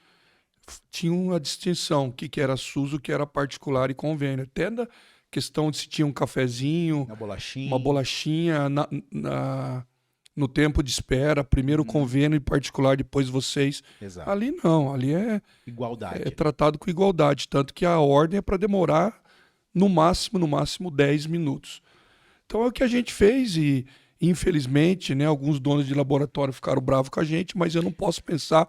tinham a distinção, o que era SUS, o que era particular e convênio. Até da questão de se tinha um cafezinho, uma bolachinha no tempo de espera, primeiro convênio e particular, depois vocês. Exato. Ali não, ali é Igualdade. tratado com igualdade, tanto que a ordem é para demorar no máximo 10 minutos. Então é o que a gente fez e, infelizmente, né, alguns donos de laboratório ficaram bravos com a gente, mas eu não posso pensar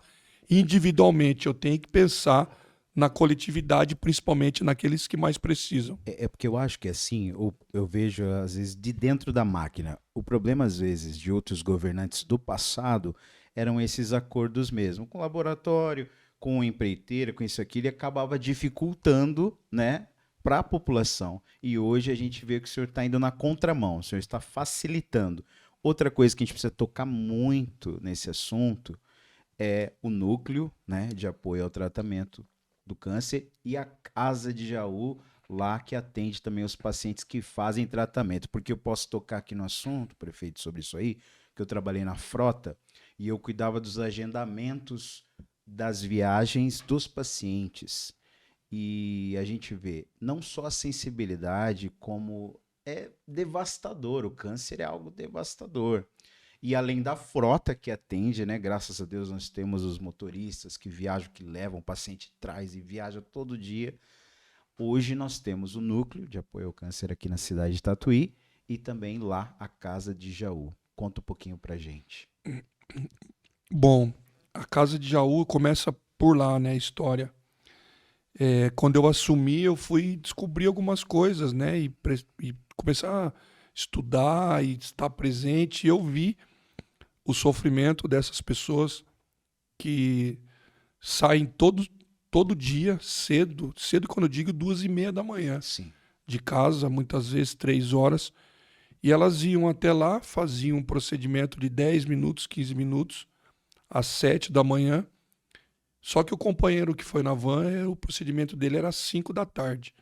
individualmente, eu tenho que pensar na coletividade, principalmente naqueles que mais precisam. É porque eu acho que assim, eu vejo às vezes de dentro da máquina. O problema às vezes de outros governantes do passado eram esses acordos mesmo, com o laboratório, com o empreiteiro, com isso aqui, ele acabava dificultando, né, para a população. E hoje a gente vê que o senhor está indo na contramão, o senhor está facilitando. Outra coisa que a gente precisa tocar muito nesse assunto é o núcleo, né, de apoio ao tratamento do câncer e a Casa de Jaú, lá que atende também os pacientes que fazem tratamento. Porque eu posso tocar aqui no assunto, prefeito, sobre isso aí, que eu trabalhei na frota e eu cuidava dos agendamentos das viagens dos pacientes. E a gente vê não só a sensibilidade, como é devastador. O câncer é algo devastador. E além da frota que atende, né? Graças a Deus nós temos os motoristas que viajam, que levam o paciente atrás e viajam todo dia. Hoje nós temos o núcleo de apoio ao câncer aqui na cidade de Tatuí e também lá a Casa de Jaú. Conta um pouquinho pra gente. Bom, a Casa de Jaú começa por lá, né, a história. Quando eu assumi, eu fui descobrir algumas coisas, né, e começar a estudar e estar presente. E eu vi o sofrimento dessas pessoas que saem todo dia, cedo quando eu digo 2:30 da manhã, Sim. de casa, muitas vezes 3 horas, e elas iam até lá, faziam um procedimento de 10 minutos, 15 minutos, às 7 da manhã, só que o companheiro que foi na van, o procedimento dele era às 5 da tarde.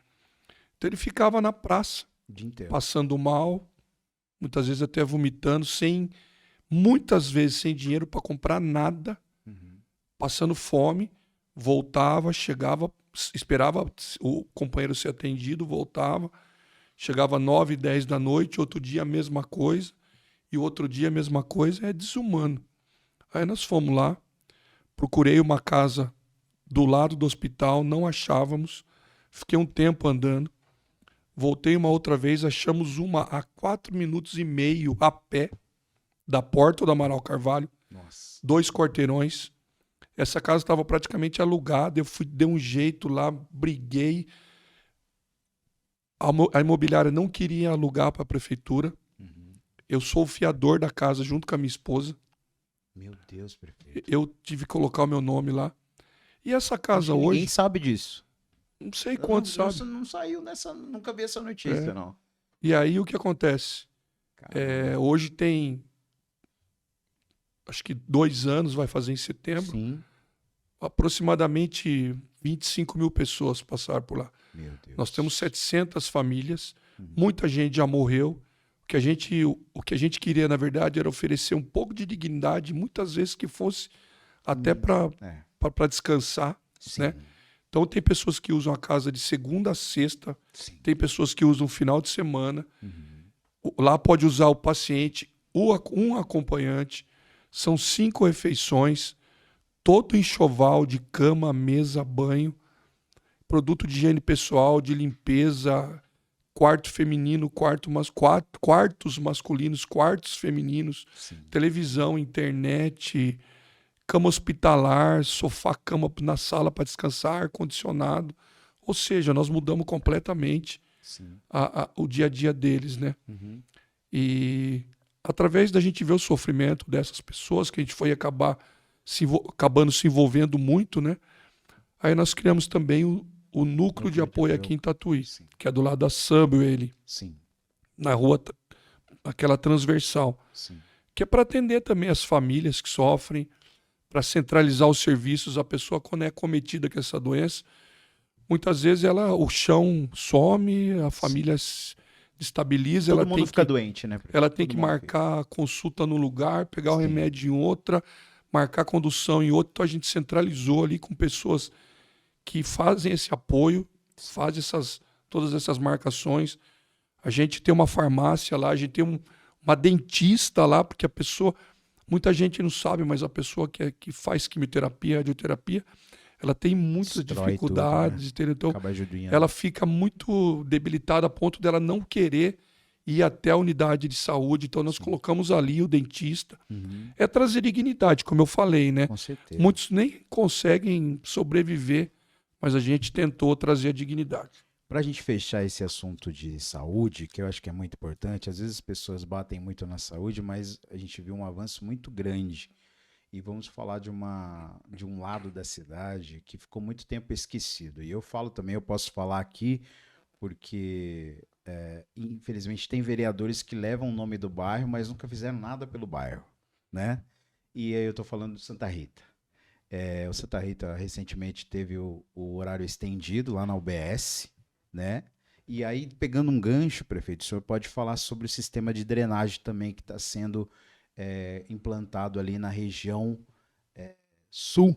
Então ele ficava na praça, O dia inteiro. passando mal, muitas vezes até vomitando, muitas vezes sem dinheiro para comprar nada, passando fome, voltava, chegava, esperava o companheiro ser atendido, voltava, chegava 9, 10 da noite, outro dia a mesma coisa, e outro dia a mesma coisa, é desumano. Aí nós fomos lá, procurei uma casa do lado do hospital, não achávamos, fiquei um tempo andando, voltei uma outra vez, achamos uma a 4 minutos e meio a pé da porta do Amaral Carvalho. Nossa. 2 quarteirões. Essa casa estava praticamente alugada, eu dei um jeito lá, briguei. A imobiliária não queria alugar para a prefeitura. Eu sou o fiador da casa junto com a minha esposa. Meu Deus, prefeito. Eu tive que colocar o meu nome lá. E essa casa Acho que hoje, ninguém sabe disso. não sei quantos sabe. Não saiu nessa, nunca vi essa notícia, não. E aí o que acontece? Hoje tem, acho que 2 anos, vai fazer em setembro, Sim. aproximadamente 25 mil pessoas passaram por lá. Meu Deus. Nós temos 700 famílias, muita gente já morreu. O que a gente queria, na verdade, era oferecer um pouco de dignidade, muitas vezes que fosse até para É. descansar, Sim. né? Então tem pessoas que usam a casa de segunda a sexta, Sim. tem pessoas que usam final de semana. Uhum. Lá pode usar o paciente, um acompanhante. São 5 refeições, todo enxoval de cama, mesa, banho, produto de higiene pessoal, de limpeza, quarto feminino, quartos masculinos, quartos femininos, Sim. televisão, internet, cama hospitalar, sofá-cama na sala para descansar, ar-condicionado. Ou seja, nós mudamos completamente Sim. o dia a dia deles, né? Uhum. E através da gente ver o sofrimento dessas pessoas, que a gente foi acabando se envolvendo muito, né? Aí nós criamos também o núcleo de apoio aqui em Tatuí, Sim. que é do lado da Subway, Sim. na rua, aquela transversal, Sim. que é para atender também as famílias que sofrem, para centralizar os serviços. A pessoa, quando é acometida com essa doença, muitas vezes o chão some, a família se destabiliza, Todo mundo fica doente, né? ela tem Todo que mundo marcar a consulta no lugar, pegar o Sim. remédio em outra, marcar a condução em outra. Então a gente centralizou ali com pessoas que fazem esse apoio, fazem todas essas marcações. A gente tem uma farmácia lá, a gente tem uma dentista lá, porque a pessoa, muita gente não sabe, mas a pessoa que faz quimioterapia, radioterapia, ela tem muitas Destrói dificuldades, tudo, né? entendeu? Acaba ajudando. Ela fica muito debilitada a ponto dela não querer ir até a unidade de saúde. Então nós colocamos ali o dentista. Uhum. É trazer dignidade, como eu falei, né? Com certeza. Muitos nem conseguem sobreviver, mas a gente tentou trazer a dignidade. Para a gente fechar esse assunto de saúde, que eu acho que é muito importante, às vezes as pessoas batem muito na saúde, mas a gente viu um avanço muito grande. E vamos falar de um lado da cidade que ficou muito tempo esquecido. E eu falo também, eu posso falar aqui, porque infelizmente tem vereadores que levam o nome do bairro, mas nunca fizeram nada pelo bairro, né? E aí eu estou falando do Santa Rita. O Santa Rita recentemente teve o horário estendido lá na UBS, né? E aí, pegando um gancho, prefeito, o senhor pode falar sobre o sistema de drenagem também que está sendo implantado ali na região sul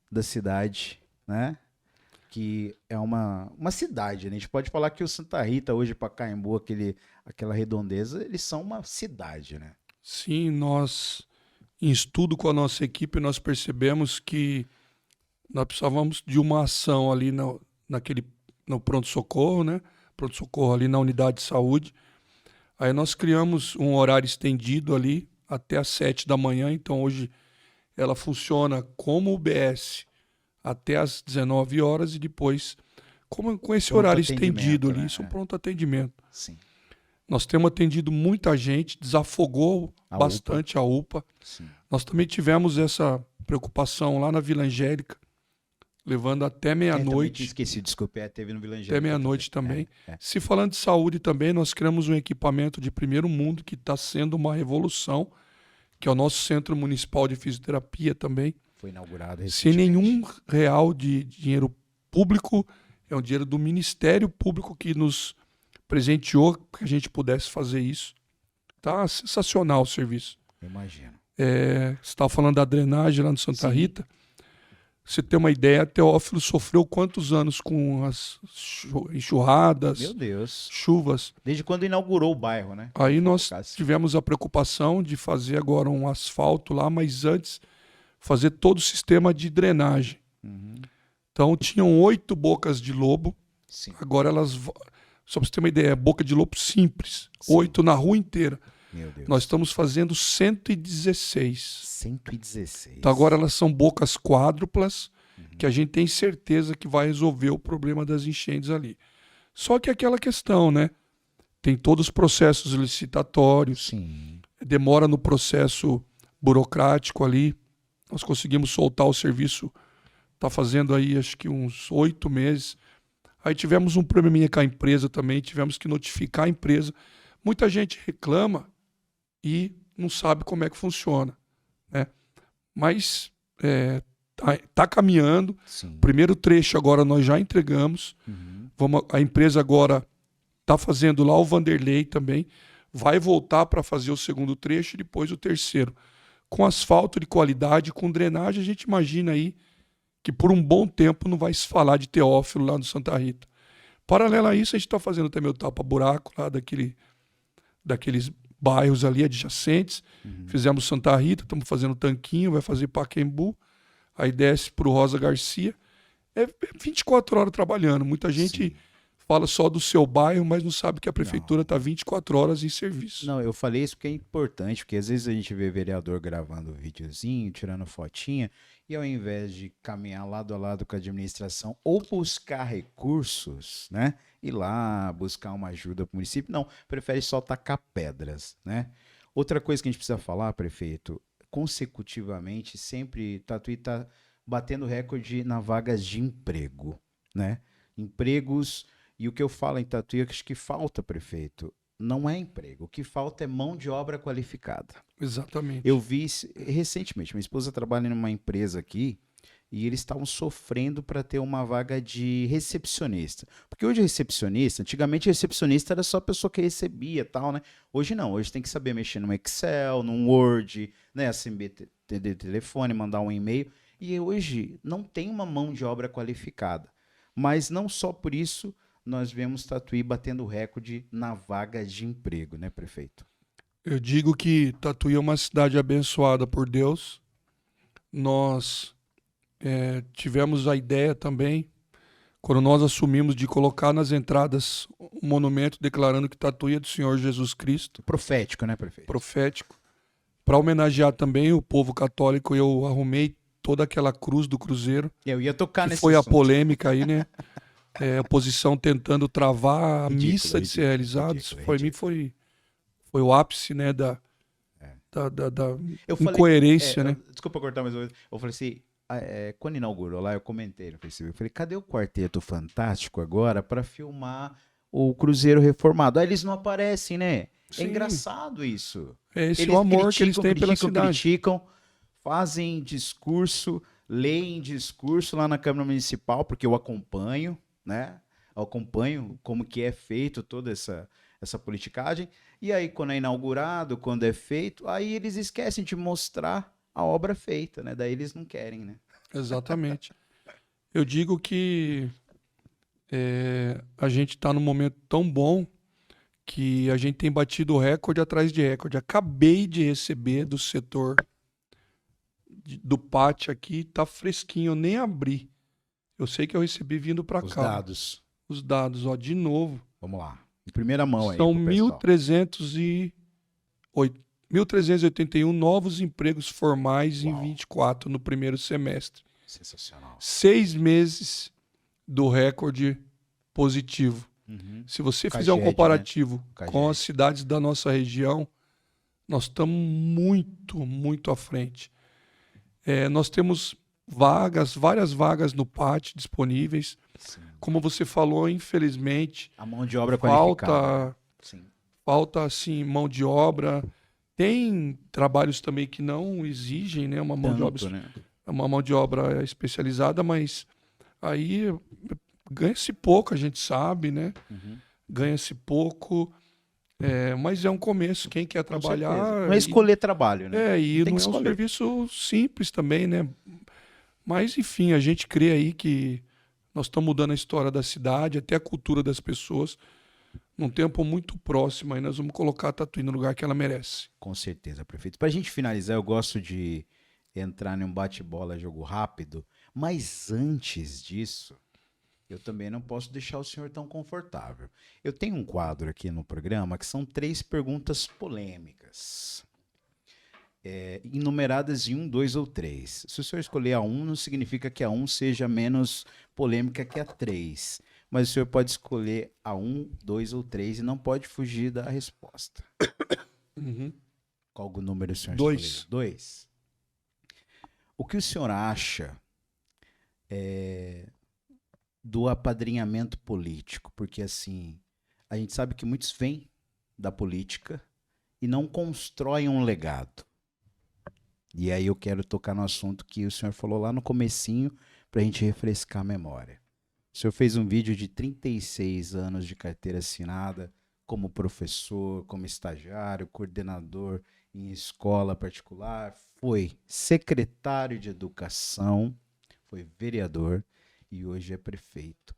da cidade, né? Que é uma cidade, né? A gente pode falar que o Santa Rita, hoje, Pacaembu, aquela redondeza, eles são uma cidade, né? Sim, nós, em estudo com a nossa equipe, nós percebemos que nós precisávamos de uma ação ali no pronto-socorro, né? Pronto-socorro ali na unidade de saúde. Aí nós criamos um horário estendido ali até às 7 da manhã. Então hoje ela funciona como UBS até às 19 horas e depois com esse horário estendido ali, isso é um pronto atendimento. Sim. Nós temos atendido muita gente, desafogou bastante a UPA. Sim. Nós também tivemos essa preocupação lá na Vila Angélica, levando até meia-noite. Esqueci, desculpe, teve no Vila Angélica. Até meia-noite também. Se falando de saúde também, nós criamos um equipamento de primeiro mundo que está sendo uma revolução, que é o nosso Centro Municipal de Fisioterapia também. Foi inaugurado sem nenhum real de dinheiro público, é um dinheiro do Ministério Público que nos presenteou para que a gente pudesse fazer isso. Tá sensacional o serviço. Imagino. Você estava falando da drenagem lá no Santa Rita. Você tem uma ideia, Teófilo sofreu quantos anos com as enxurradas, Meu Deus, chuvas? Desde quando inaugurou o bairro, né? Aí nós tivemos a preocupação de fazer agora um asfalto lá, mas antes fazer todo o sistema de drenagem. Uhum. Então tinham 8 bocas de lobo. Sim. Agora só para você ter uma ideia, é boca de lobo simples. 8 na rua inteira. Meu Deus. Nós estamos fazendo 116. 116. Então agora elas são bocas quádruplas, que a gente tem certeza que vai resolver o problema das enchentes ali. Só que aquela questão, né? Tem todos os processos licitatórios, Sim. demora no processo burocrático ali. Nós conseguimos soltar o serviço, está fazendo aí acho que uns 8 meses. Aí tivemos um probleminha com a empresa também, tivemos que notificar a empresa. Muita gente reclama e não sabe como é que funciona, né? Mas tá caminhando. Sim. O primeiro trecho agora nós já entregamos. Uhum. A empresa agora está fazendo lá o Vanderlei também. Vai voltar para fazer o segundo trecho e depois o terceiro. com asfalto de qualidade, com drenagem, a gente imagina aí que por um bom tempo não vai se falar de Teófilo lá no Santa Rita. Paralelo a isso, a gente está fazendo também o tapa-buraco lá daqueles bairros ali adjacentes. Fizemos Santa Rita, estamos fazendo Tanquinho, vai fazer Pacaembu, aí desce para o Rosa Garcia. É 24 horas trabalhando. Muita gente fala só do seu bairro, mas não sabe que a prefeitura está 24 horas em serviço. Não, eu falei isso porque é importante, porque às vezes a gente vê vereador gravando videozinho, tirando fotinha, e ao invés de caminhar lado a lado com a administração ou buscar recursos, né? Ir lá buscar uma ajuda para o município, não, prefere só tacar pedras, né? Outra coisa que a gente precisa falar, prefeito, consecutivamente, sempre Tatuí está batendo recorde na vagas de emprego, né? Empregos, e o que eu falo em Tatuí, acho que falta, prefeito, não é emprego, o que falta é mão de obra qualificada. Exatamente. Eu vi recentemente, minha esposa trabalha numa empresa aqui e eles estavam sofrendo para ter uma vaga de recepcionista. Porque hoje recepcionista, antigamente recepcionista era só a pessoa que recebia e tal, né? Hoje não, hoje tem que saber mexer no Excel, no Word, né? Assim, atender telefone, mandar um e-mail. E hoje não tem uma mão de obra qualificada. Mas não só por isso nós vemos Tatuí batendo recorde na vaga de emprego, né, prefeito? Eu digo que Tatuí é uma cidade abençoada por Deus. Nós tivemos a ideia também, quando nós assumimos, de colocar nas entradas um monumento declarando que Tatuí é do Senhor Jesus Cristo. Profético, né, prefeito? Profético. Para homenagear também o povo católico, eu arrumei toda aquela cruz do Cruzeiro. Eu ia tocar que nesse foi assunto. a polêmica aí, né? A oposição tentando travar a Ridículo, missa de ser ridículo, realizada. ridículo, Para mim foi o ápice, né, da Eu falei, incoerência, né? Desculpa cortar, mas eu falei assim, quando inaugurou lá, eu comentei no Facebook, eu falei, cadê o Quarteto Fantástico agora para filmar o Cruzeiro reformado? Aí eles não aparecem, né? Sim. É engraçado isso. É esse Eles o amor que eles têm pela cidade. criticam, fazem discurso, leem discurso lá na Câmara Municipal, porque eu acompanho, né? Eu acompanho como que é feito toda essa politicagem. E aí, quando é inaugurado, quando é feito, aí eles esquecem de mostrar a obra feita, né? Daí eles não querem, né? Exatamente. Eu digo que a gente está num momento tão bom que a gente tem batido recorde atrás de recorde. Acabei de receber do setor do pátio aqui, tá fresquinho, eu nem abri. Eu sei que eu recebi vindo para cá. Os dados, ó, de novo. Vamos lá. Em primeira mão aí. São 1.381 novos empregos formais em 24 no primeiro semestre. Sensacional. 6 meses do recorde positivo. Se você fizer um comparativo, né, com as cidades da nossa região, nós estamos muito, muito à frente. Nós temos várias vagas no pátio disponíveis. Sim. Como você falou, infelizmente, a mão de obra qualificada. Falta assim, mão de obra. Tem trabalhos também que não exigem, né, uma mão de obra especializada, mas aí ganha-se pouco, a gente sabe, né? Ganha-se pouco, mas é um começo. Quem quer trabalhar... Não é escolher trabalho, né? E não é um serviço simples também, né? Mas, enfim, a gente crê aí que nós estamos mudando a história da cidade, até a cultura das pessoas. Num tempo muito próximo, aí nós vamos colocar a Tatuí no lugar que ela merece. Com certeza, prefeito. Para a gente finalizar, eu gosto de entrar num bate-bola, jogo rápido, mas antes disso, eu também não posso deixar o senhor tão confortável. Eu tenho um quadro aqui no programa que são 3 perguntas polêmicas. Enumeradas em 1, 2 ou 3. Se o senhor escolher a 1, não significa que a 1 seja menos polêmica que a 3. Mas o senhor pode escolher a 1, 2 ou 3 e não pode fugir da resposta. Qual o número o senhor escolheu? 2. O que o senhor acha do apadrinhamento político? Porque, assim, a gente sabe que muitos vêm da política e não constroem um legado. E aí eu quero tocar no assunto que o senhor falou lá no comecinho para a gente refrescar a memória. O senhor fez um vídeo de 36 anos de carteira assinada como professor, como estagiário, coordenador em escola particular, foi secretário de educação, foi vereador e hoje é prefeito.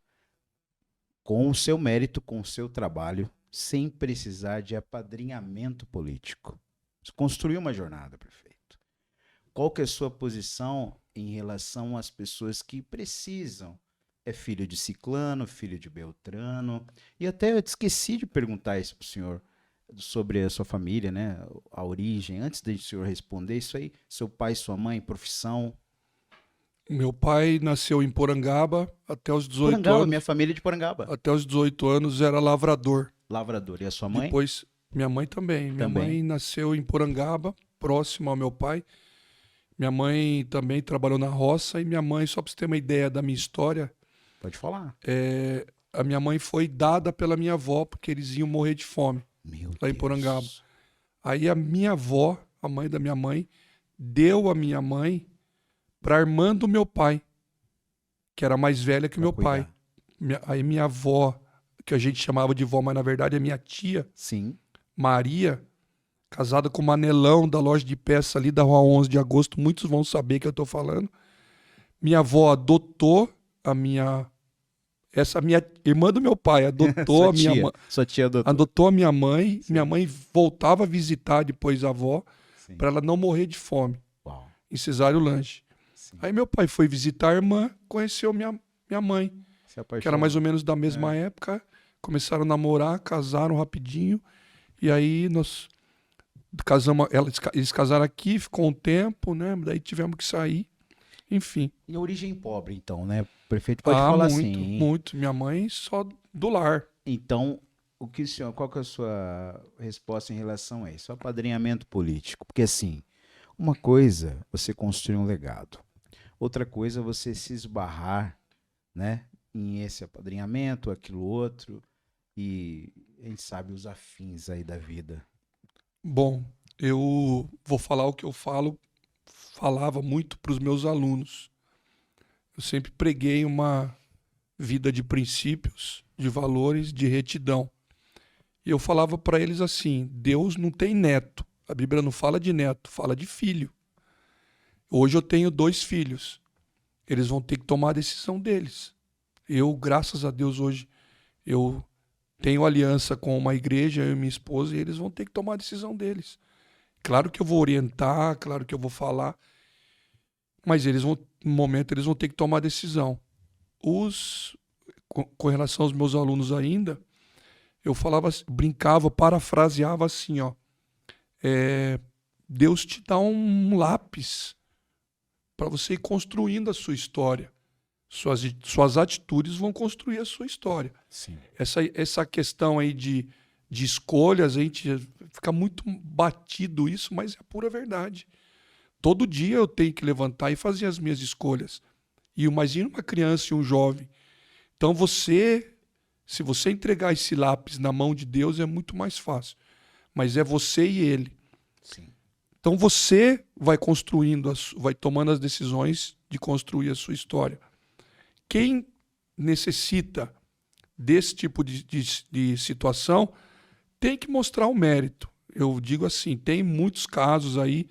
Com o seu mérito, com o seu trabalho, sem precisar de apadrinhamento político. Você construiu uma jornada, prefeito. Qual que é a sua posição em relação às pessoas que precisam? É filho de ciclano, filho de beltrano. E até eu esqueci de perguntar isso para o senhor, sobre a sua família, né? A origem. Antes de o senhor responder isso aí, seu pai, sua mãe, profissão. Meu pai nasceu em Porangaba até os 18 Porangaba, anos. minha família é de Porangaba. Até os 18 anos era lavrador. Lavrador. E a sua mãe? Depois, minha mãe também. Minha Também. mãe nasceu em Porangaba, próximo ao meu pai. Minha mãe também trabalhou na roça. E minha mãe, só para você ter uma ideia da minha história, Pode falar. a minha mãe foi dada pela minha avó, porque eles iam morrer de fome, Meu lá em Deus. Porangaba. Aí a minha avó, a mãe da minha mãe, deu a minha mãe para a irmã do meu pai, que era mais velha que Pra meu cuidar. pai. Aí minha avó, que a gente chamava de vó, mas na verdade é minha tia, Sim. Maria, casada com o Manelão da loja de peça ali da Rua 11 de Agosto, muitos vão saber que eu tô falando. Minha avó adotou essa minha irmã do meu pai adotou Sua a minha tia. mãe, Sua tia adotou. adotou a minha mãe. Sim. Minha mãe voltava a visitar depois a avó Sim. para ela não morrer de fome Uau. em Cesário Lanche. Sim. Aí meu pai foi visitar a irmã, conheceu minha mãe, Se que era apaixonou. mais ou menos da mesma época. Começaram a namorar, casaram rapidinho. E aí nós casamos, eles casaram aqui, ficou um tempo, né? Daí tivemos que sair. Enfim. Em origem pobre, então, né? O prefeito pode falar muito, assim. muito. Minha mãe só do lar. Então, qual que é a sua resposta em relação a isso? Apadrinhamento político. Porque assim, uma coisa, você construir um legado. Outra coisa, você se esbarrar, né, em esse apadrinhamento, aquilo outro, e a gente sabe os afins aí da vida. Bom, eu vou falar o que eu falava muito para os meus alunos. Eu sempre preguei uma vida de princípios, de valores, de retidão. E eu falava para eles assim: Deus não tem neto. A Bíblia não fala de neto, fala de filho. Hoje eu tenho 2 filhos. Eles vão ter que tomar a decisão deles. Eu, graças a Deus, hoje eu tenho aliança com uma igreja, eu e minha esposa, e eles vão ter que tomar a decisão deles. Claro que eu vou orientar, claro que eu vou falar, mas no momento eles vão ter que tomar a decisão. Com relação aos meus alunos ainda, eu falava, brincava, parafraseava assim, ó. Deus te dá um lápis para você ir construindo a sua história. Suas atitudes vão construir a sua história. Sim. Essa questão aí de escolhas, a gente fica muito batido isso, mas é a pura verdade. Todo dia eu tenho que levantar e fazer as minhas escolhas. E imagina uma criança e um jovem. Então se você entregar esse lápis na mão de Deus, é muito mais fácil. Mas é você e ele. Sim. Então você vai construindo, vai tomando as decisões de construir a sua história. Quem necessita desse tipo de situação tem que mostrar o mérito. Eu digo assim, tem muitos casos aí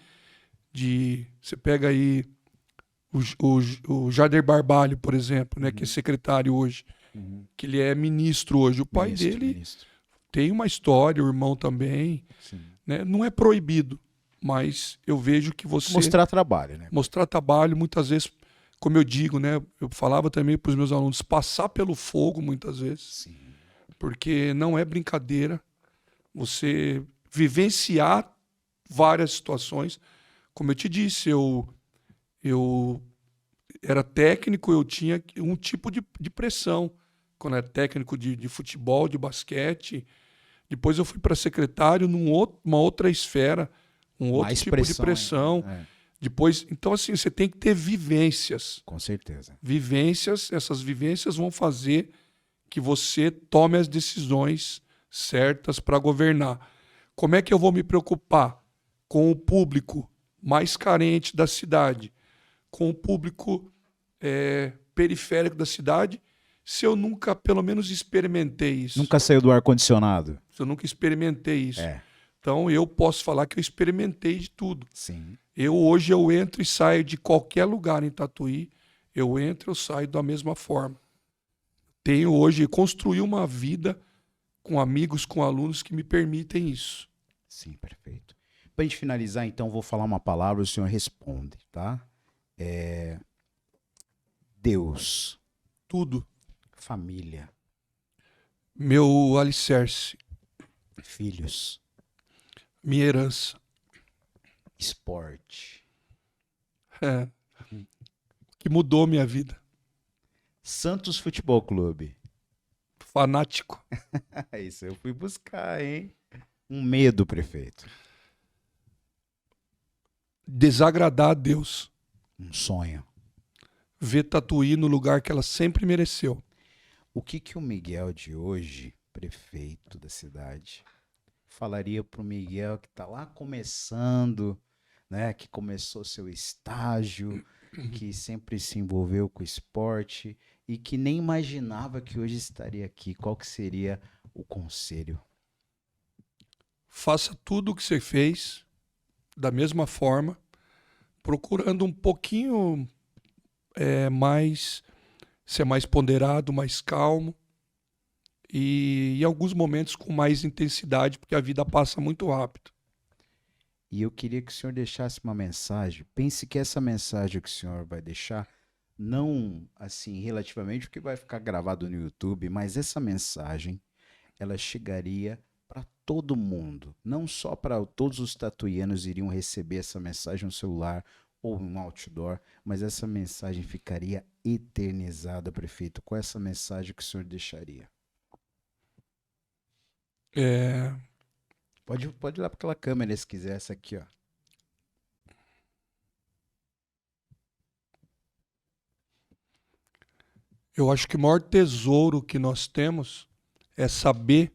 você pega aí o Jader Barbalho, por exemplo, né, que é secretário hoje, que ele é ministro hoje. O pai dele tem uma história, o irmão também. Sim. Né? Não é proibido, mas eu vejo que você... Mostrar trabalho, né? Mostrar trabalho, muitas vezes, como eu digo, né, eu falava também para os meus alunos, passar pelo fogo muitas vezes. Sim. Porque não é brincadeira você vivenciar várias situações. Como eu te disse, eu era técnico, eu tinha um tipo de pressão. Quando era técnico de futebol, de basquete. Depois eu fui para secretário numa outra esfera, um outro Mais tipo de pressão. Depois, então assim, você tem que ter vivências. Com certeza. Essas vivências vão fazer que você tome as decisões certas para governar. Como é que eu vou me preocupar com o público mais carente da cidade, com o público periférico da cidade, se eu nunca, pelo menos, experimentei isso? Nunca saiu do ar-condicionado. Se eu nunca experimentei isso. Então eu posso falar que eu experimentei de tudo. Sim. Hoje eu entro e saio de qualquer lugar em Tatuí, eu entro e eu saio da mesma forma. Tenho hoje, construí uma vida com amigos, com alunos que me permitem isso. Sim, perfeito. Para a gente finalizar, então, vou falar uma palavra, o senhor responde, tá? Deus, Tudo. família, Meu alicerce, filhos, minha herança. esporte, É, que mudou minha vida. Santos Futebol Clube. Fanático. Isso eu fui buscar, hein? Um medo, prefeito. Desagradar a Deus. Um sonho. Ver Tatuí no lugar que ela sempre mereceu. O que o Miguel de hoje, prefeito da cidade, falaria pro Miguel que tá lá começando, né? Que começou seu estágio, que sempre se envolveu com o esporte e que nem imaginava que hoje estaria aqui? Qual que seria o conselho? Faça tudo o que você fez da mesma forma, procurando um pouquinho mais ser mais ponderado, mais calmo e em alguns momentos com mais intensidade, porque a vida passa muito rápido. E eu queria que o senhor deixasse uma mensagem. Pense que essa mensagem que o senhor vai deixar, não assim relativamente, porque vai ficar gravado no YouTube, mas essa mensagem, ela chegaria para todo mundo. Não só para todos os tatuianos iriam receber essa mensagem no celular ou no outdoor, mas essa mensagem ficaria eternizada, prefeito. Qual é essa mensagem que o senhor deixaria? É, Pode ir lá para aquela câmera se quiser, essa aqui, ó. eu acho que o maior tesouro que nós temos é saber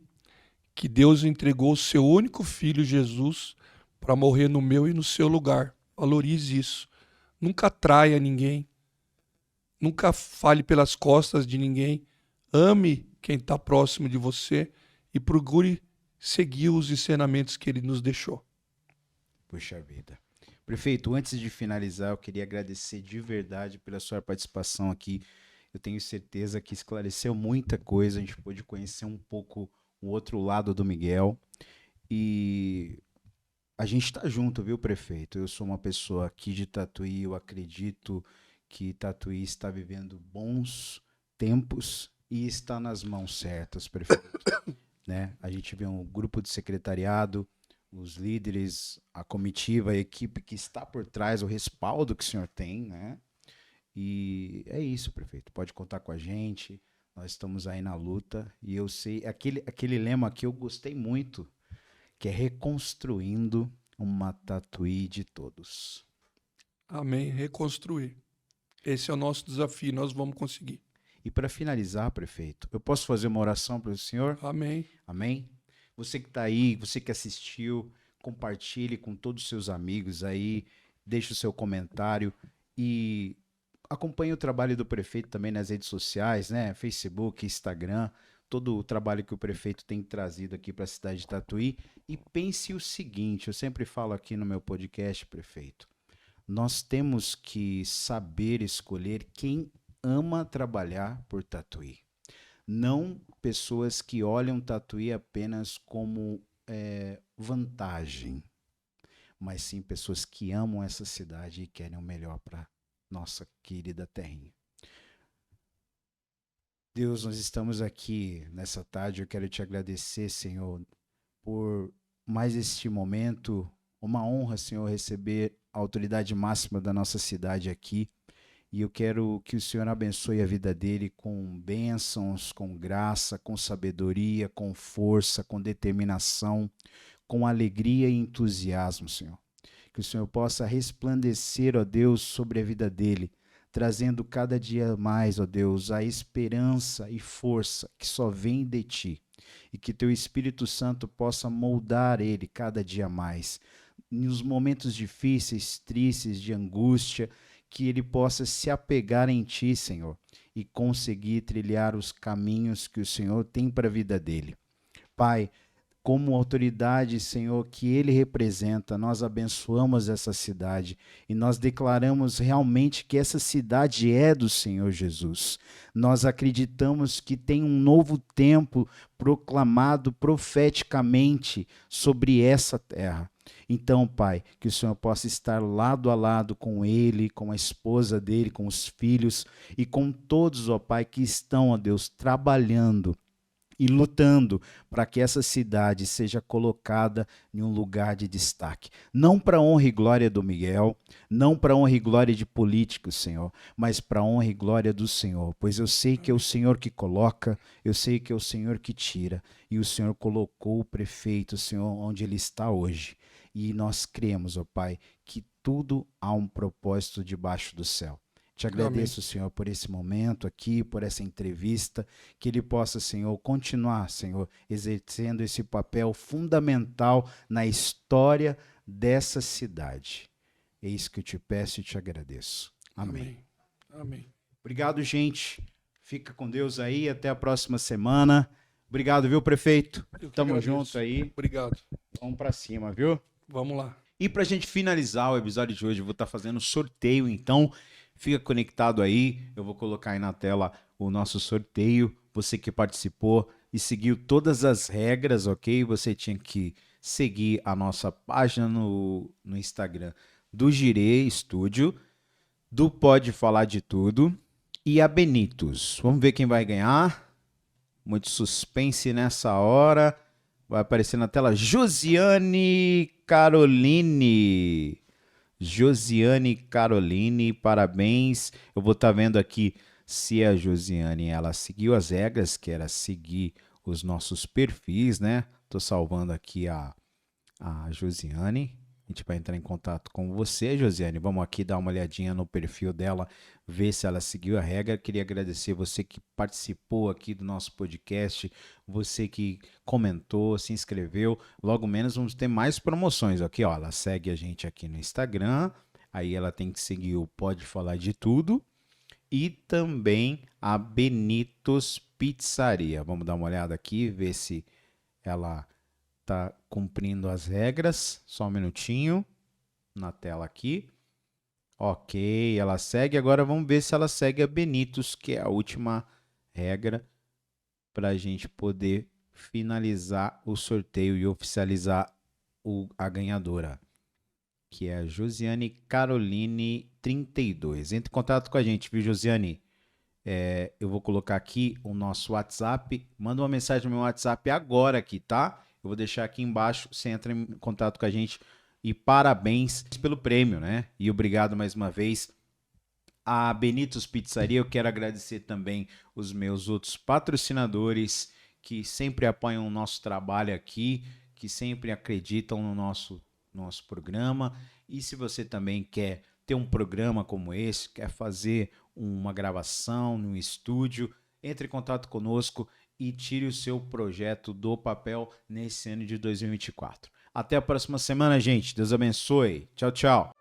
que Deus entregou o seu único filho, Jesus, para morrer no meu e no seu lugar. Valorize isso. Nunca traia ninguém. Nunca fale pelas costas de ninguém. Ame quem está próximo de você e procure seguir os ensinamentos que ele nos deixou. Puxa vida. Prefeito, antes de finalizar, eu queria agradecer de verdade pela sua participação aqui. Eu tenho certeza que esclareceu muita coisa, a gente pôde conhecer um pouco o outro lado do Miguel. E a gente está junto, viu, prefeito? Eu sou uma pessoa aqui de Tatuí, eu acredito que Tatuí está vivendo bons tempos e está nas mãos certas, prefeito. Né? A gente vê um grupo de secretariado, os líderes, a comitiva, a equipe que está por trás, o respaldo que o senhor tem, né? E é isso, prefeito. Pode contar com a gente. Nós estamos aí na luta. E eu sei, aquele lema que eu gostei muito, que é reconstruindo uma Tatuí de todos. Amém. Reconstruir. Esse é o nosso desafio, nós vamos conseguir. E para finalizar, prefeito, eu posso fazer uma oração para o senhor? Amém. Amém? Você que está aí, você que assistiu, compartilhe com todos os seus amigos aí, deixe o seu comentário e acompanhe o trabalho do prefeito também nas redes sociais, né? Facebook, Instagram, todo o trabalho que o prefeito tem trazido aqui para a cidade de Tatuí. E pense o seguinte, eu sempre falo aqui no meu podcast, prefeito, nós temos que saber escolher quem ama trabalhar por Tatuí. Não pessoas que olham Tatuí apenas como vantagem, mas sim pessoas que amam essa cidade e querem o melhor para nossa querida terrinha. Deus, nós estamos aqui nessa tarde, eu quero te agradecer, Senhor, por mais este momento, uma honra, Senhor, receber a autoridade máxima da nossa cidade aqui. E eu quero que o Senhor abençoe a vida dele com bênçãos, com graça, com sabedoria, com força, com determinação, com alegria e entusiasmo, Senhor. Que o Senhor possa resplandecer, ó Deus, sobre a vida dele, trazendo cada dia mais, ó Deus, a esperança e força que só vem de ti. E que teu Espírito Santo possa moldar ele cada dia mais. Nos momentos difíceis, tristes, de angústia, que ele possa se apegar em ti, Senhor, e conseguir trilhar os caminhos que o Senhor tem para a vida dele. Pai, como autoridade, Senhor, que ele representa, nós abençoamos essa cidade e nós declaramos realmente que essa cidade é do Senhor Jesus. Nós acreditamos que tem um novo tempo proclamado profeticamente sobre essa terra. Então, Pai, que o Senhor possa estar lado a lado com ele, com a esposa dele, com os filhos e com todos, ó Pai, que estão, ó Deus, trabalhando e lutando para que essa cidade seja colocada em um lugar de destaque. Não para a honra e glória do Miguel, não para a honra e glória de políticos, Senhor, mas para a honra e glória do Senhor, pois eu sei que é o Senhor que coloca, eu sei que é o Senhor que tira, e o Senhor colocou o prefeito, Senhor, onde ele está hoje. E nós cremos, ó Pai, que tudo há um propósito debaixo do céu. Te agradeço, Amém. Senhor, por esse momento aqui, por essa entrevista, que ele possa, Senhor, continuar, Senhor, exercendo esse papel fundamental na história dessa cidade. É isso que eu te peço e te agradeço. Amém. Amém. Obrigado, gente. Fica com Deus aí, até a próxima semana. Obrigado, viu, prefeito? Eu que Tamo agradeço. junto aí. Obrigado. Vamos pra cima, viu? Vamos lá. E pra gente finalizar o episódio de hoje, eu vou estar fazendo sorteio, então fica conectado aí. Eu vou colocar aí na tela o nosso sorteio. Você que participou e seguiu todas as regras, ok? Você tinha que seguir a nossa página no Instagram do Girê Estúdio, do Pode Falar de Tudo e a Benitos. Vamos ver quem vai ganhar. Muito suspense nessa hora. Vai aparecer na tela Josiane Caroline. Josiane Caroline, parabéns. Eu vou estar vendo aqui se a Josiane ela seguiu as regras, que era seguir os nossos perfis, né? Tô salvando aqui a Josiane. A gente vai entrar em contato com você, Josiane. Vamos aqui dar uma olhadinha no perfil dela, ver se ela seguiu a regra. Queria agradecer você que participou aqui do nosso podcast, você que comentou, se inscreveu. Logo menos vamos ter mais promoções. Aqui, ó, ela segue a gente aqui no Instagram, aí ela tem que seguir o Pode Falar de Tudo e também a Benitos Pizzaria. Vamos dar uma olhada aqui, ver se ela tá cumprindo as regras. Só um minutinho na tela aqui. Ok, ela segue. Agora vamos ver se ela segue a Benitos, que é a última regra para a gente poder finalizar o sorteio e oficializar a ganhadora, que é a Josiane Caroline 32. Entre em contato com a gente, viu, Josiane? Eu vou colocar aqui o nosso WhatsApp. Manda uma mensagem no meu WhatsApp agora aqui, tá? Eu vou deixar aqui embaixo, você entra em contato com a gente. E parabéns pelo prêmio, né? E obrigado mais uma vez a Benitos Pizzaria. Eu quero agradecer também os meus outros patrocinadores que sempre apoiam o nosso trabalho aqui, que sempre acreditam no nosso programa. E se você também quer ter um programa como esse, quer fazer uma gravação no estúdio, entre em contato conosco e tire o seu projeto do papel nesse ano de 2024. Até a próxima semana, gente. Deus abençoe. Tchau, tchau.